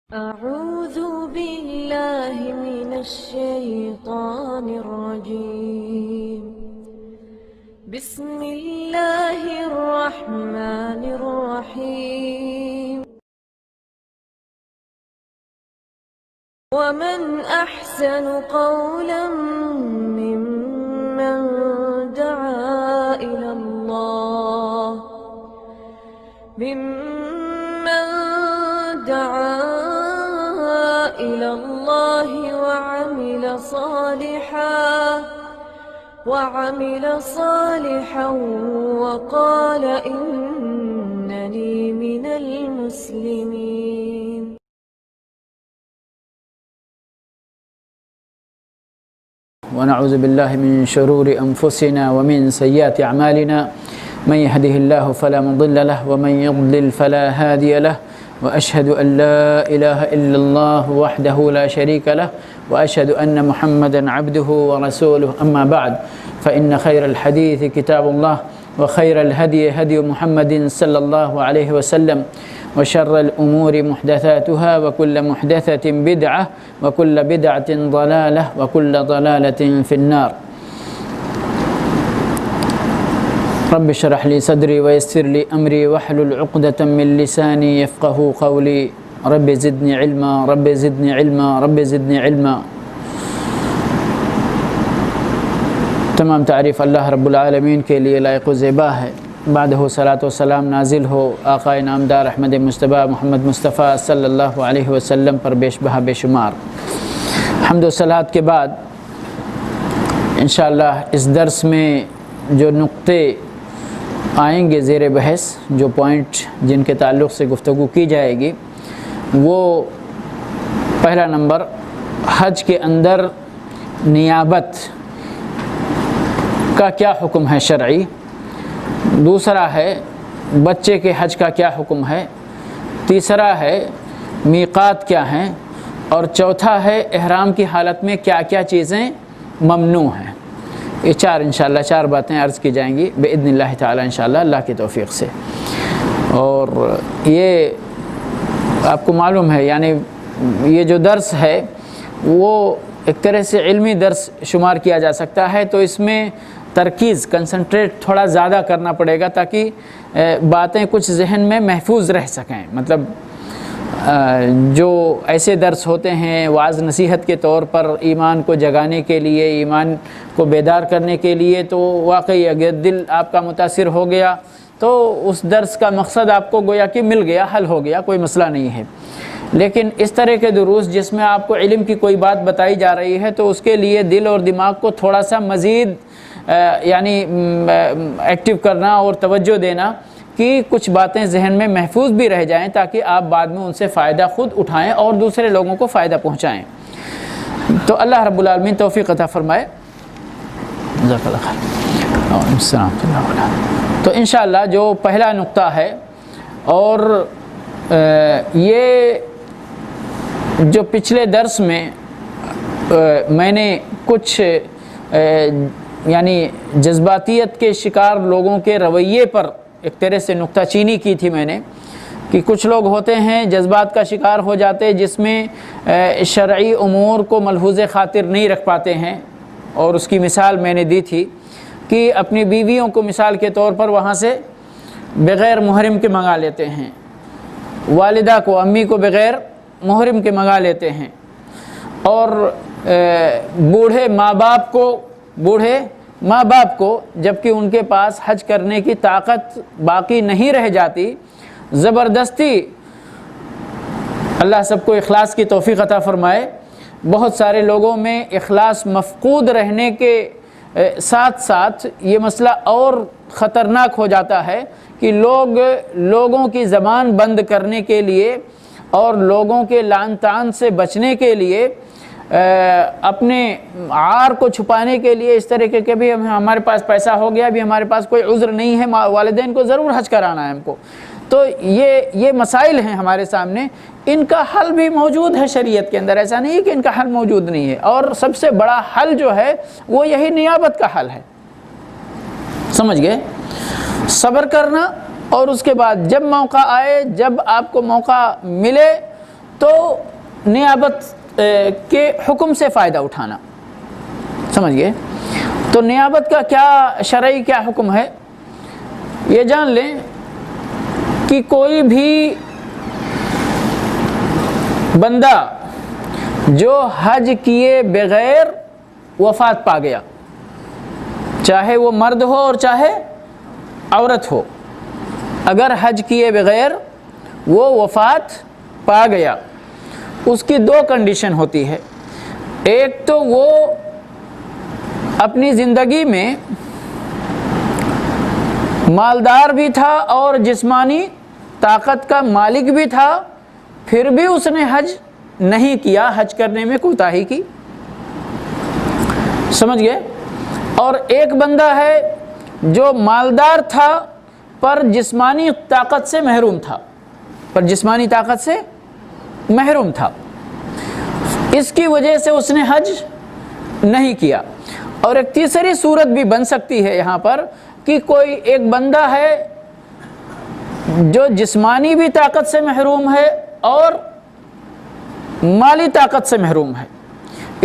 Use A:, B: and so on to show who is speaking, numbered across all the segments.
A: أعوذ بالله من الشيطان الرجيم. بسم الله الرحمن الرحيم. ومن أحسن قولا ممن دعا إلى الله وعمل صالحا وقال إنني من المسلمين.
B: ونعوذ بالله من شرور أنفسنا ومن سيئات أعمالنا من يهده الله فلا مضل له ومن يضلل فلا هادي له وأشهد أن لا إله إلا الله وحده لا شريك له وأشهد أن محمدا عبده ورسوله. أما بعد فإن خير الحديث كتاب الله وخير الهدي هدي محمد صلى الله عليه وسلم وشر الأمور محدثاتها وكل محدثة بدعة وكل بدعة ضلالة وكل ضلالة في النار. رب اشرح لي صدري ويسر لي أمري واحلل عقدة من لساني يفقه قولي. رب زدني علما رب زدني علما رب زدني علما. تمام تعریف اللہ رب العالمین کے لیے لائق و زیبا ہے. بعدہ صلاۃ و سلام نازل ہو آقا نامدار احمد مصطفیٰ محمد مصطفیٰ صلی اللہ علیہ وسلم پر بیش بہا بے شمار. حمد و صلوات کے بعد انشاءاللہ اس درس میں جو نقطے آئیں گے زیر بحث، جو پوائنٹ جن کے تعلق سے گفتگو کی جائے گی، وہ پہلا نمبر حج کے اندر نیابت کا کیا حکم ہے شرعی، دوسرا ہے بچے کے حج کا کیا حکم ہے، تیسرا ہے میقات کیا ہیں، اور چوتھا ہے احرام کی حالت میں کیا کیا چیزیں ممنوع ہیں. یہ انشاءاللہ چار باتیں عرض کی جائیں گی باذن اللہ تعالی انشاءاللہ اللہ کی توفیق سے. اور یہ آپ کو معلوم ہے یعنی یہ جو درس ہے وہ ایک طرح سے علمی درس شمار کیا جا سکتا ہے، تو اس میں ترکیز کنسنٹریٹ تھوڑا زیادہ کرنا پڑے گا تاکہ باتیں کچھ ذہن میں محفوظ رہ سکیں. مطلب جو ایسے درس ہوتے ہیں وعظ نصیحت کے طور پر ایمان کو جگانے کے لیے، ایمان کو بیدار کرنے کے لیے، تو واقعی اگر دل آپ کا متاثر ہو گیا تو اس درس کا مقصد آپ کو گویا کہ مل گیا، حل ہو گیا، کوئی مسئلہ نہیں ہے. لیکن اس طرح کے دروس جس میں آپ کو علم کی کوئی بات بتائی جا رہی ہے تو اس کے لیے دل اور دماغ کو تھوڑا سا مزید یعنی ایکٹیو کرنا اور توجہ دینا کہ کچھ باتیں ذہن میں محفوظ بھی رہ جائیں تاکہ آپ بعد میں ان سے فائدہ خود اٹھائیں اور دوسرے لوگوں کو فائدہ پہنچائیں. تو اللہ رب العالمین توفیق عطا فرمائے. جزاک اللہ خیر. تو انشاءاللہ جو پہلا نقطہ ہے، اور یہ جو پچھلے درس میں میں نے کچھ یعنی جذباتیت کے شکار لوگوں کے رویے پر ایک طرح سے نکتہ چینی کی تھی میں نے، کہ کچھ لوگ ہوتے ہیں جذبات کا شکار ہو جاتے جس میں شرعی امور کو ملحوظ خاطر نہیں رکھ پاتے ہیں. اور اس کی مثال میں نے دی تھی کہ اپنی بیویوں کو مثال کے طور پر وہاں سے بغیر محرم کے منگا لیتے ہیں، والدہ کو امی کو بغیر محرم کے منگا لیتے ہیں، اور بوڑھے ماں باپ کو جبکہ ان کے پاس حج کرنے کی طاقت باقی نہیں رہ جاتی، زبردستی اللہ سب کو اخلاص کی توفیق عطا فرمائے. بہت سارے لوگوں میں اخلاص مفقود رہنے کے ساتھ ساتھ یہ مسئلہ اور خطرناک ہو جاتا ہے کہ لوگوں کی زبان بند کرنے کے لیے اور لوگوں کے لعن طعن سے بچنے کے لیے، اپنے عار کو چھپانے کے لیے اس طرح کہ بھی ہمارے پاس پیسہ ہو گیا، ابھی ہمارے پاس کوئی عذر نہیں ہے، والدین کو ضرور حج کرانا ہے ہم کو. تو یہ مسائل ہیں ہمارے سامنے، ان کا حل بھی موجود ہے شریعت کے اندر، ایسا نہیں ہے کہ ان کا حل موجود نہیں ہے. اور سب سے بڑا حل جو ہے وہ یہی نیابت کا حل ہے. سمجھ گئے؟ صبر کرنا اور اس کے بعد جب موقع آئے، جب آپ کو موقع ملے تو نیابت کے حکم سے فائدہ اٹھانا، سمجھ گئے؟ تو نیابت کا کیا شرعی کیا حکم ہے یہ جان لیں کہ کوئی بھی بندہ جو حج کیے بغیر وفات پا گیا، چاہے وہ مرد ہو اور چاہے عورت ہو، اگر حج کیے بغیر وہ وفات پا گیا، اس کی دو کنڈیشن ہوتی ہے۔ ایک تو وہ اپنی زندگی میں مالدار بھی تھا اور جسمانی طاقت کا مالک بھی تھا، پھر بھی اس نے حج نہیں کیا، حج کرنے میں کوتاہی کی، سمجھ گئے؟ اور ایک بندہ ہے جو مالدار تھا پر جسمانی طاقت سے محروم تھا، تھا، اس کی وجہ سے اس نے حج نہیں کیا۔ اور ایک تیسری صورت بھی بن سکتی ہے یہاں پر کہ کوئی ایک بندہ ہے جو جسمانی بھی طاقت سے محروم ہے اور مالی طاقت سے محروم ہے۔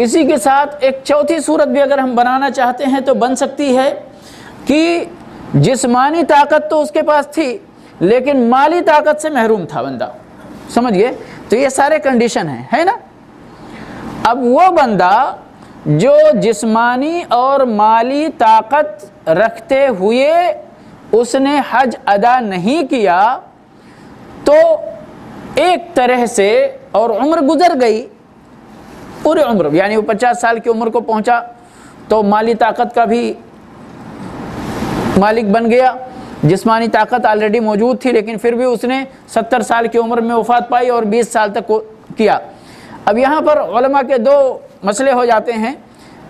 B: اسی کے ساتھ ایک چوتھی صورت بھی اگر ہم بنانا چاہتے ہیں تو بن سکتی ہے کہ جسمانی طاقت تو اس کے پاس تھی لیکن مالی طاقت سے محروم تھا بندہ، سمجھ گئے؟ تو یہ سارے کنڈیشن ہیں، ہے نا؟ اب وہ بندہ جو جسمانی اور مالی طاقت رکھتے ہوئے اس نے حج ادا نہیں کیا تو ایک طرح سے، اور عمر گزر گئی، پورے عمر، یعنی وہ 50 سال کی عمر کو پہنچا تو مالی طاقت کا بھی مالک بن گیا، جسمانی طاقت آلریڈی موجود تھی لیکن پھر بھی اس نے 70 سال کی عمر میں وفات پائی اور 20 سال تک کیا۔ اب یہاں پر علماء کے دو مسئلے ہو جاتے ہیں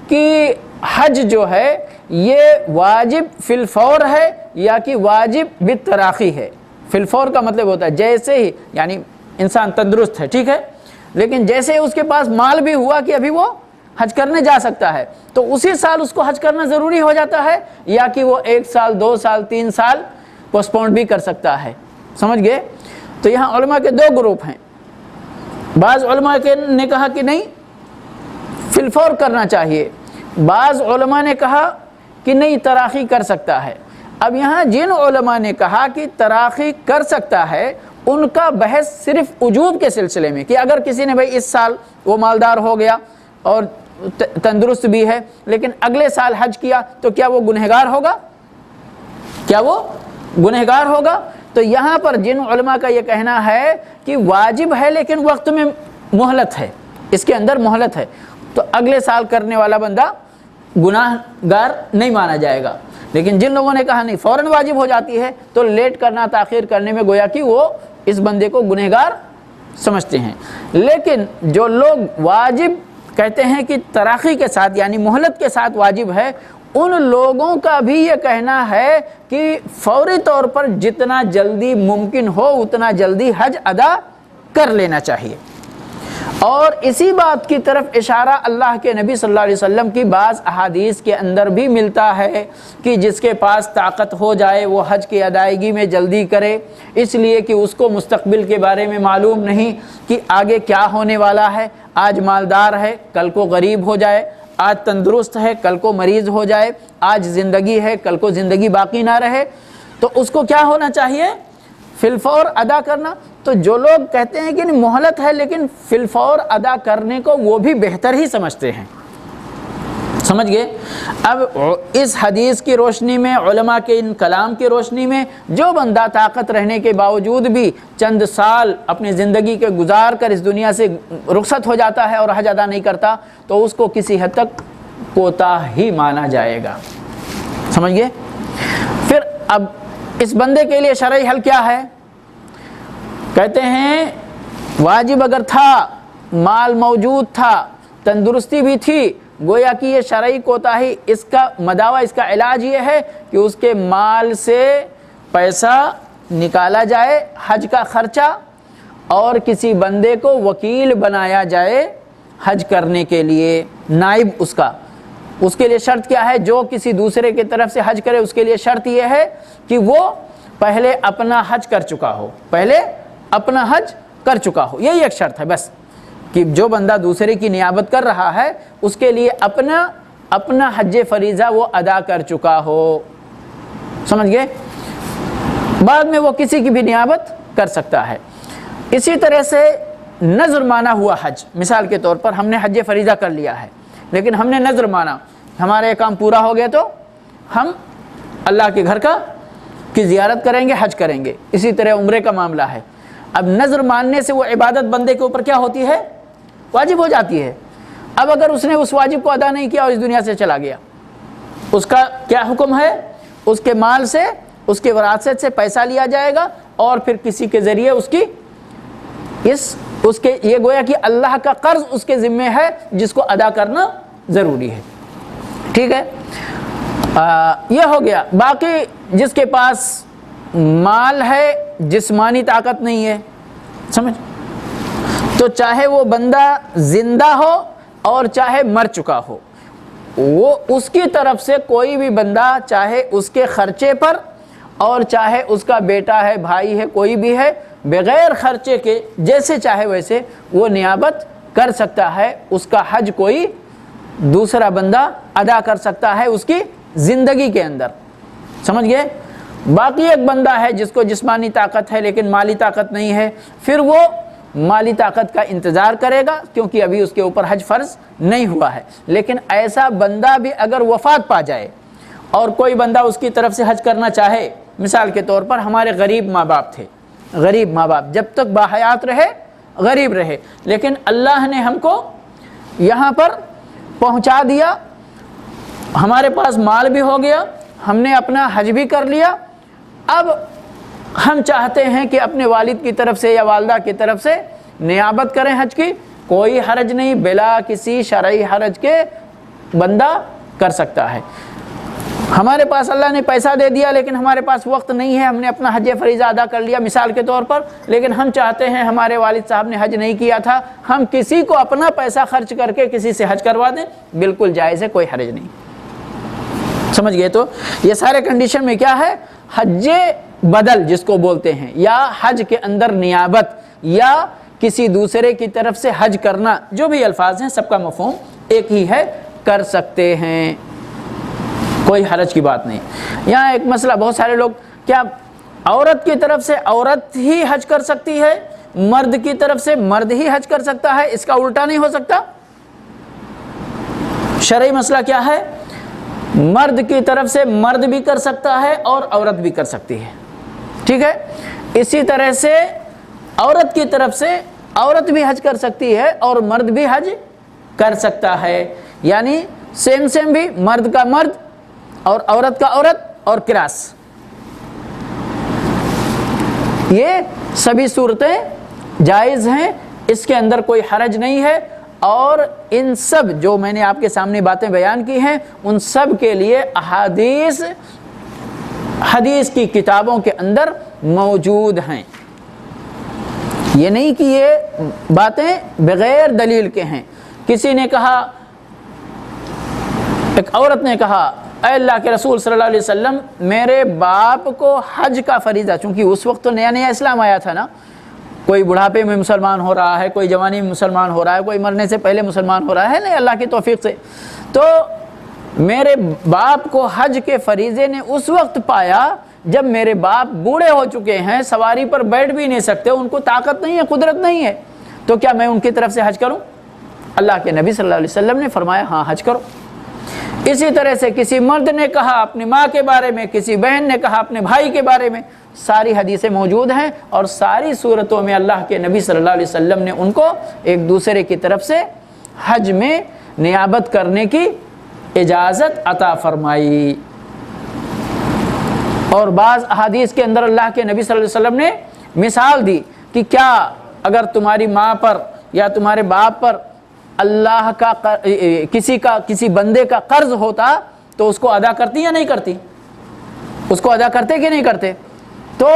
B: کہ حج جو ہے یہ واجب فی الفور ہے یا کہ واجب بالتراخی ہے۔ فی الفور کا مطلب ہوتا ہے جیسے ہی، یعنی انسان تندرست ہے، ٹھیک ہے، لیکن جیسے ہی اس کے پاس مال بھی ہوا کہ ابھی وہ حج کرنے جا سکتا ہے تو اسی سال اس کو حج کرنا ضروری ہو جاتا ہے، یا کہ وہ 1 سال 2 سال 3 سال پوسٹ بھی کر سکتا ہے، سمجھ گئے؟ تو یہاں علماء کے دو گروپ ہیں۔ بعض علماء نے کہا کہ نہیں، فی الفور کرنا چاہیے، بعض علماء نے کہا کہ نہیں، تراخی کر سکتا ہے۔ اب یہاں جن علماء نے کہا کہ تراخی کر سکتا ہے ان کا بحث صرف وجوب کے سلسلے میں، کہ اگر کسی نے بھائی اس سال وہ مالدار ہو گیا اور تندرست بھی ہے لیکن اگلے سال حج کیا تو کیا وہ گنہگار ہوگا؟ تو یہاں پر جن علماء کا یہ کہنا ہے کہ واجب ہے لیکن وقت میں مہلت ہے، اس کے اندر مہلت ہے، تو اگلے سال کرنے والا بندہ گناہ گار نہیں مانا جائے گا۔ لیکن جن لوگوں نے کہا نہیں، فوراً واجب ہو جاتی ہے، تو لیٹ کرنا، تاخیر کرنے میں گویا کہ وہ اس بندے کو گنہگار سمجھتے ہیں۔ لیکن جو لوگ واجب کہتے ہیں کہ تراخی کے ساتھ یعنی مہلت کے ساتھ واجب ہے، ان لوگوں کا بھی یہ کہنا ہے کہ فوری طور پر جتنا جلدی ممکن ہو اتنا جلدی حج ادا کر لینا چاہیے۔ اور اسی بات کی طرف اشارہ اللہ کے نبی صلی اللہ علیہ وسلم کی بعض احادیث کے اندر بھی ملتا ہے کہ جس کے پاس طاقت ہو جائے وہ حج کی ادائیگی میں جلدی کرے، اس لیے کہ اس کو مستقبل کے بارے میں معلوم نہیں کہ آگے کیا ہونے والا ہے۔ آج مالدار ہے، کل کو غریب ہو جائے، آج تندرست ہے، کل کو مریض ہو جائے، آج زندگی ہے، کل کو زندگی باقی نہ رہے، تو اس کو کیا ہونا چاہیے؟ فی الفور ادا کرنا۔ تو جو لوگ کہتے ہیں کہ مہلت ہے لیکن فی الفور ادا کرنے کو وہ بھی بہتر ہی سمجھتے ہیں، سمجھ گئے؟ اب اس حدیث کی روشنی میں، علماء کے ان کلام کی روشنی میں، جو بندہ طاقت رہنے کے باوجود بھی چند سال اپنی زندگی کے گزار کر اس دنیا سے رخصت ہو جاتا ہے اور حج ادا نہیں کرتا تو اس کو کسی حد تک کوتاہی مانا جائے گا، سمجھ گئے؟ پھر اب اس بندے کے لیے شرعی حل کیا ہے؟ کہتے ہیں واجب اگر تھا، مال موجود تھا، تندرستی بھی تھی، گویا کہ یہ شرعی کوتاہی، اس کا مداوع، اس کا علاج یہ ہے کہ اس کے مال سے پیسہ نکالا جائے، حج کا خرچہ، اور کسی بندے کو وکیل بنایا جائے حج کرنے کے لیے، نائب اس کا۔ اس کے لیے شرط کیا ہے؟ جو کسی دوسرے کی طرف سے حج کرے اس کے لیے شرط یہ ہے کہ وہ پہلے اپنا حج کر چکا ہو، پہلے اپنا حج کر چکا ہو. یہی ایک شرط ہے بس کہ جو بندہ دوسرے کی نیابت کر رہا ہے اس کے لیے اپنا حج فریضہ وہ ادا کر چکا ہو. سمجھ گئے؟ بعد میں وہ کسی کی بھی نیابت کر سکتا ہے. اسی طرح سے نذر مانا ہوا حج، مثال کے طور پر ہم نے حج فریضہ کر لیا ہے لیکن ہم نے نذر مانا ہمارا یہ کام پورا ہو گیا تو ہم اللہ کے گھر کی زیارت کریں گے، حج کریں گے. اسی طرح عمرے کا معاملہ ہے. اب نذر ماننے سے وہ عبادت بندے کے اوپر کیا ہوتی ہے؟ واجب ہو جاتی ہے. اب اگر اس نے اس واجب کو ادا نہیں کیا اور اس دنیا سے چلا گیا، اس کا کیا حکم ہے؟ اس کے مال سے، اس کے وراثت سے پیسہ لیا جائے گا اور پھر کسی کے ذریعے اس کے یہ گویا کہ اللہ کا قرض اس کے ذمے ہے جس کو ادا کرنا ضروری ہے. ٹھیک ہے، یہ ہو گیا. باقی جس کے پاس مال ہے، جسمانی طاقت نہیں ہے، سمجھ، تو چاہے وہ بندہ زندہ ہو اور چاہے مر چکا ہو، وہ اس کی طرف سے کوئی بھی بندہ چاہے اس کے خرچے پر اور چاہے اس کا بیٹا ہے، بھائی ہے، کوئی بھی ہے، بغیر خرچے کے جیسے چاہے ویسے وہ نیابت کر سکتا ہے. اس کا حج کوئی دوسرا بندہ ادا کر سکتا ہے اس کی زندگی کے اندر. سمجھ گئے؟ باقی ایک بندہ ہے جس کو جسمانی طاقت ہے لیکن مالی طاقت نہیں ہے، پھر وہ مالی طاقت کا انتظار کرے گا کیونکہ ابھی اس کے اوپر حج فرض نہیں ہوا ہے. لیکن ایسا بندہ بھی اگر وفات پا جائے اور کوئی بندہ اس کی طرف سے حج کرنا چاہے، مثال کے طور پر ہمارے غریب ماں باپ تھے، غریب ماں باپ جب تک باحیات رہے غریب رہے، لیکن اللہ نے ہم کو یہاں پر پہنچا دیا، ہمارے پاس مال بھی ہو گیا، ہم نے اپنا حج بھی کر لیا. اب ہم چاہتے ہیں کہ اپنے والد کی طرف سے یا والدہ کی طرف سے نیابت کریں حج کی. کوئی حرج نہیں، بلا کسی شرعی حرج کے بندہ کر سکتا ہے. ہمارے پاس اللہ نے پیسہ دے دیا لیکن ہمارے پاس وقت نہیں ہے، ہم نے اپنا حج فریضہ ادا کر لیا مثال کے طور پر، لیکن ہم چاہتے ہیں ہمارے والد صاحب نے حج نہیں کیا تھا، ہم کسی کو اپنا پیسہ خرچ کر کے کسی سے حج کروا دیں، بالکل جائز ہے، کوئی حرج نہیں. سمجھ گئے؟ تو یہ سارے کنڈیشن میں کیا ہے؟ حج بدل جس کو بولتے ہیں، یا حج کے اندر نیابت، یا کسی دوسرے کی طرف سے حج کرنا، جو بھی الفاظ ہیں سب کا مفہوم ایک ہی ہے، کر سکتے ہیں، کوئی حرج کی بات نہیں. یہاں ایک مسئلہ، بہت سارے لوگ، کیا عورت کی طرف سے عورت ہی حج کر سکتی ہے، مرد کی طرف سے مرد ہی حج کر سکتا ہے؟ اس کا الٹا نہیں ہو سکتا؟ شرعی مسئلہ کیا ہے؟ مرد کی طرف سے مرد بھی کر سکتا ہے اور عورت بھی کر سکتی ہے. ٹھیک ہے، اسی طرح سے عورت کی طرف سے عورت بھی حج کر سکتی ہے اور مرد بھی حج کر سکتا ہے. یعنی سیم بھی، مرد کا مرد اور عورت کا عورت اور کراس، یہ سبھی صورتیں جائز ہیں، اس کے اندر کوئی حرج نہیں ہے. اور ان سب جو میں نے آپ کے سامنے باتیں بیان کی ہیں ان سب کے لیے حدیث کی کتابوں کے اندر موجود ہیں. یہ نہیں کہ یہ باتیں بغیر دلیل کے ہیں. کسی نے کہا، ایک عورت نے کہا، اے اللہ کے رسول صلی اللہ علیہ وسلم، میرے باپ کو حج کا فریضہ، چونکہ اس وقت تو نیا نیا اسلام آیا تھا نا، کوئی بڑھاپے میں مسلمان ہو رہا ہے، کوئی جوانی میں مسلمان ہو رہا ہے، کوئی مرنے سے پہلے مسلمان ہو رہا ہے، نہیں اللہ کی توفیق سے. تو میرے باپ کو حج کے فریضے نے اس وقت پایا جب میرے باپ بوڑھے ہو چکے ہیں، سواری پر بیٹھ بھی نہیں سکتے، ان کو طاقت نہیں ہے، قدرت نہیں ہے، تو کیا میں ان کی طرف سے حج کروں؟ اللہ کے نبی صلی اللہ علیہ وسلم نے فرمایا ہاں حج کرو. اسی طرح سے کسی مرد نے کہا اپنی ماں کے بارے میں، کسی بہن نے کہا اپنے بھائی کے بارے میں، ساری حدیثیں موجود ہیں اور ساری صورتوں میں اللہ کے نبی صلی اللہ علیہ وسلم نے ان کو ایک دوسرے کی طرف سے حج میں نیابت کرنے کی اجازت عطا فرمائی. اور بعض احادیث کے اندر اللہ کے نبی صلی اللہ علیہ وسلم نے مثال دی کہ کیا اگر تمہاری ماں پر یا تمہارے باپ پر اللہ کا کسی بندے کا قرض ہوتا تو اس کو ادا کرتی یا نہیں کرتی؟ اس کو ادا کرتے کہ نہیں کرتے؟ تو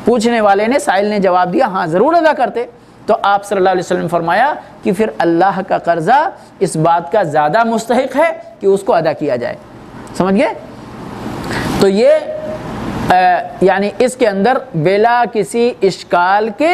B: پوچھنے والے نے، سائل نے جواب دیا ہاں ضرور ادا کرتے. تو آپ صلی اللہ علیہ وسلم نے فرمایا کہ پھر اللہ کا قرضہ اس بات کا زیادہ مستحق ہے کہ اس کو ادا کیا جائے. سمجھ گئے؟ تو یہ یعنی اس کے اندر بلا کسی اشکال کے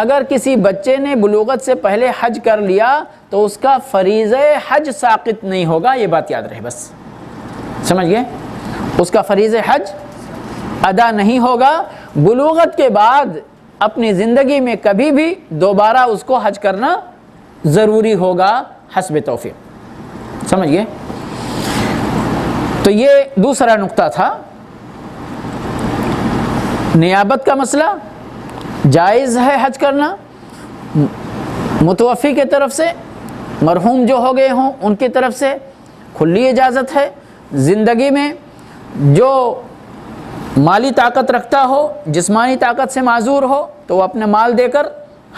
B: اگر کسی بچے نے بلوغت سے پہلے حج کر لیا تو اس کا فریضہ حج ساقط نہیں ہوگا، یہ بات یاد رہے، بس سمجھ گئے؟ اس کا فریضہ حج ادا نہیں ہوگا۔ بلوغت کے بعد اپنی زندگی میں کبھی بھی دوبارہ اس کو حج کرنا ضروری ہوگا حسب توفیق، سمجھ گئے؟ تو یہ دوسرا نقطہ تھا۔ نیابت کا مسئلہ، جائز ہے حج کرنا متوفی کے طرف سے، مرحوم جو ہو گئے ہوں ان کی طرف سے کھلی اجازت ہے۔ زندگی میں جو مالی طاقت رکھتا ہو، جسمانی طاقت سے معذور ہو، تو وہ اپنے مال دے کر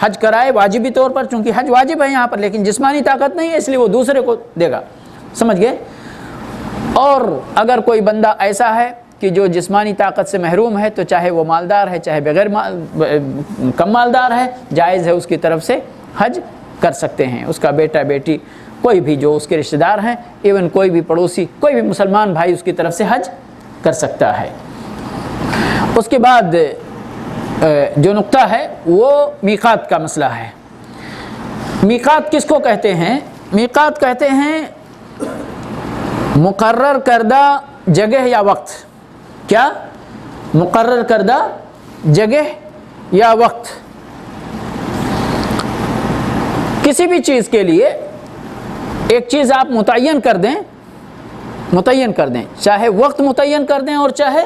B: حج کرائے واجبی طور پر، چونکہ حج واجب ہے یہاں پر، لیکن جسمانی طاقت نہیں ہے اس لیے وہ دوسرے کو دے گا، سمجھ گئے؟ اور اگر کوئی بندہ ایسا ہے کہ جو جسمانی طاقت سے محروم ہے تو چاہے وہ مالدار ہے چاہے بغیر کم مالدار ہے، جائز ہے اس کی طرف سے حج کر سکتے ہیں۔ اس کا بیٹا بیٹی کوئی بھی جو اس کے رشتہ دار ہیں، ایون کوئی بھی پڑوسی، کوئی بھی مسلمان بھائی اس کی طرف سے حج کر سکتا ہے۔ اس کے بعد جو نقطہ ہے وہ میقات کا مسئلہ ہے۔ میقات کس کو کہتے ہیں؟ میقات کہتے ہیں مقرر کردہ جگہ یا وقت۔ کیا؟ مقرر کردہ جگہ یا وقت۔ کسی بھی چیز کے لیے ایک چیز آپ متعین کر دیں، چاہے وقت متعین کر دیں اور چاہے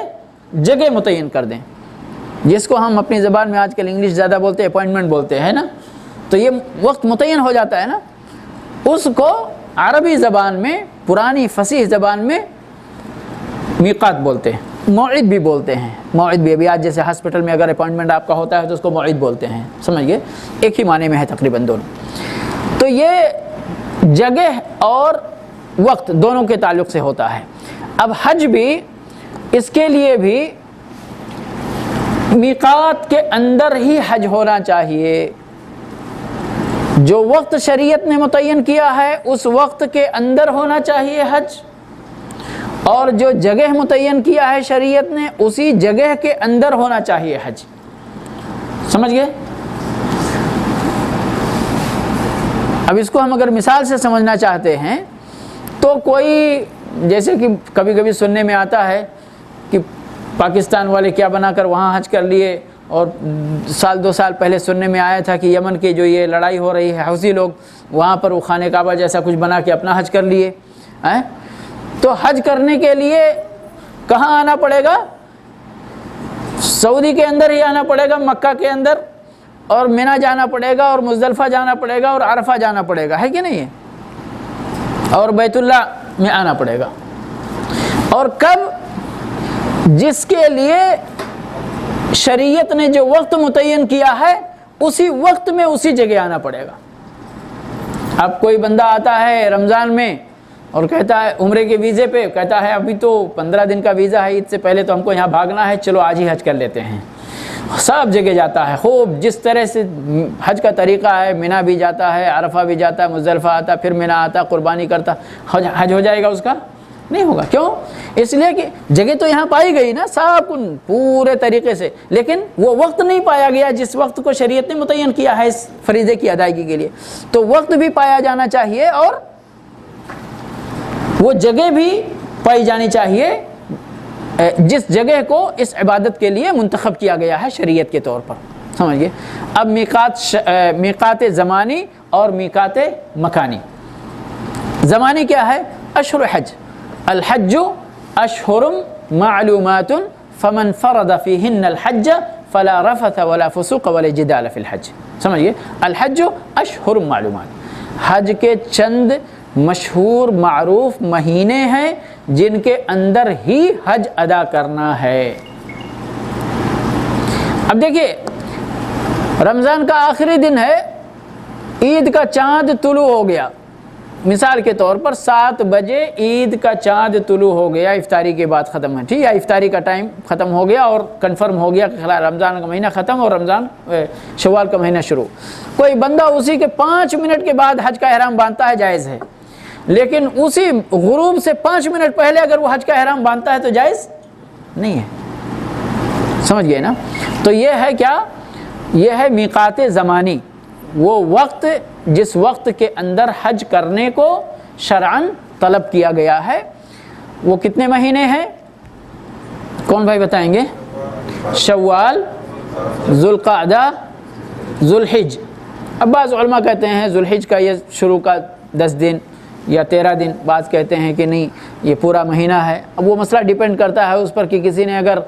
B: جگہ متعین کر دیں، جس کو ہم اپنی زبان میں آج کل انگلش زیادہ بولتے ہیں اپوائنٹمنٹ بولتے ہیں نا، تو یہ وقت متعین ہو جاتا ہے نا، اس کو عربی زبان میں، پرانی فصیح زبان میں میقات بولتے ہیں، موعد بھی بولتے ہیں۔ موعد بھی ابھی آج جیسے ہاسپٹل میں اگر اپوائنٹمنٹ آپ کا ہوتا ہے تو اس کو موعد بولتے ہیں، سمجھ گئے؟ ایک ہی معنی میں ہے تقریباً دونوں۔ تو یہ جگہ اور وقت دونوں کے تعلق سے ہوتا ہے۔ اب حج بھی، اس کے لیے بھی میقات کے اندر ہی حج ہونا چاہیے۔ جو وقت شریعت نے متعین کیا ہے اس وقت کے اندر ہونا چاہیے حج، اور جو جگہ متعین کیا ہے شریعت نے اسی جگہ کے اندر ہونا چاہیے حج، سمجھ گئے؟ اب اس کو ہم اگر مثال سے سمجھنا چاہتے ہیں تو کوئی، جیسے کہ کبھی کبھی سننے میں آتا ہے کہ پاکستان والے کیا بنا کر وہاں حج کر لیے، اور سال دو سال پہلے سننے میں آیا تھا کہ یمن کی جو یہ لڑائی ہو رہی ہے حوثی لوگ، وہاں پر وہ خانہ کعبہ جیسا کچھ بنا کے اپنا حج کر لیے۔ تو حج کرنے کے لیے کہاں آنا پڑے گا؟ سعودی کے اندر ہی آنا پڑے گا، مکہ کے اندر، اور منی جانا پڑے گا، اور مزدلفہ جانا پڑے گا، اور عرفہ جانا پڑے گا، ہے کہ نہیں ہے؟ اور بیت اللہ میں آنا پڑے گا۔ اور کب؟ جس کے لیے شریعت نے جو وقت متعین کیا ہے اسی وقت میں اسی جگہ آنا پڑے گا۔ اب کوئی بندہ آتا ہے رمضان میں اور کہتا ہے عمرے کے ویزے پہ، کہتا ہے ابھی تو 15 دن کا ویزا ہے، عید سے پہلے تو ہم کو یہاں بھاگنا ہے، چلو آج ہی حج کر لیتے ہیں۔ سب جگہ جاتا ہے، خوب جس طرح سے حج کا طریقہ ہے، منی بھی جاتا ہے، عرفہ بھی جاتا ہے، مزدلفہ آتا، پھر منی آتا، قربانی کرتا، حج ہو جائے گا اس کا؟ نہیں ہوگا۔ کیوں؟ اس لیے کہ جگہ تو یہاں پائی گئی نا سب پورے طریقے سے، لیکن وہ وقت نہیں پایا گیا جس وقت کو شریعت نے متعین کیا ہے اس فریضے کی ادائیگی کے لیے۔ تو وقت بھی پایا جانا چاہیے اور وہ جگہ بھی پائی جانی چاہیے جس جگہ کو اس عبادت کے لیے منتخب کیا گیا ہے شریعت کے طور پر، سمجھئے؟ اب میقات زمانی اور میقات مکانی۔ زمانی کیا ہے؟ اشہر حج، الحج اشہر معلومات فمن فرض فیہن الحج فلا رفث ولا فسوق ولا جدال فی الحج، سمجھئے؟ الحج اشہر معلومات، حج کے چند مشہور معروف مہینے ہیں جن کے اندر ہی حج ادا کرنا ہے۔ اب دیکھیے رمضان کا آخری دن ہے، عید کا چاند طلوع ہو گیا، مثال کے طور پر 7 بجے عید کا چاند طلوع ہو گیا، افطاری کے بعد ختم ہے، ٹھیک ہے؟ افطاری کا ٹائم ختم ہو گیا اور کنفرم ہو گیا کہ رمضان کا مہینہ ختم اور رمضان شوال کا مہینہ شروع۔ کوئی بندہ اسی کے 5 منٹ کے بعد حج کا احرام باندھتا ہے، جائز ہے، لیکن اسی غروب سے 5 منٹ پہلے اگر وہ حج کا احرام باندھتا ہے تو جائز نہیں ہے، سمجھ گئے نا؟ تو یہ ہے کیا؟ یہ ہے میقات زمانی، وہ وقت جس وقت کے اندر حج کرنے کو شرعاً طلب کیا گیا ہے۔ وہ کتنے مہینے ہیں؟ کون بھائی بتائیں گے؟ شوال، ذوالقعدہ، ذوالحج۔ اب بعض علماء کہتے ہیں ذوالحج کا یہ شروع کا 10 دن یا 13 دن، بعض کہتے ہیں کہ نہیں یہ پورا مہینہ ہے۔ اب وہ مسئلہ ڈیپینڈ کرتا ہے اس پر کہ کسی نے اگر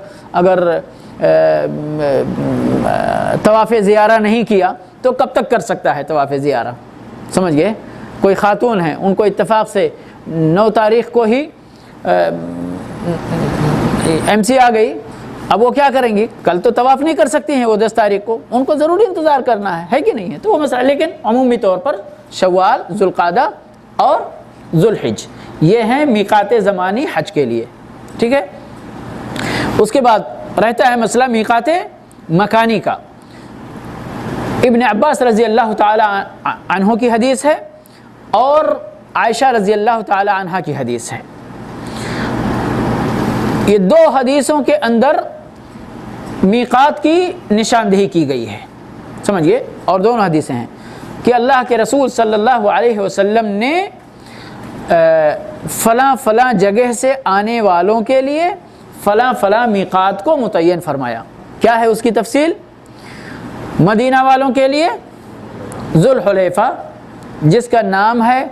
B: طواف زیارہ نہیں کیا تو کب تک کر سکتا ہے طواف زیارہ، سمجھ گئے؟ کوئی خاتون ہیں ان کو اتفاق سے 9 تاریخ کو ہی MC آ گئی، اب وہ کیا کریں گی؟ کل تو طواف نہیں کر سکتی ہیں وہ 10 تاریخ کو، ان کو ضروری انتظار کرنا ہے کہ نہیں ہے؟ تو وہ مسئلہ، لیکن عمومی طور پر شوال، ذوالقعدہ اور ذوالحج یہ ہیں میقات زمانی حج کے لیے، ٹھیک ہے؟ اس کے بعد رہتا ہے مسئلہ میقات مکانی کا۔ ابن عباس رضی اللہ تعالی عنہ کی حدیث ہے اور عائشہ رضی اللہ تعالی عنہ کی حدیث ہے۔ یہ 2 حدیثوں کے اندر میقات کی نشاندہی کی گئی ہے، سمجھئے؟ اور دونوں حدیثیں ہیں کہ اللہ کے رسول صلی اللہ علیہ وسلم نے فلاں فلاں جگہ سے آنے والوں کے لیے فلاں فلاں میقات کو متعین فرمایا۔ کیا ہے اس کی تفصیل؟ مدینہ والوں کے لیے ذوالحلیفہ، جس کا نام ہے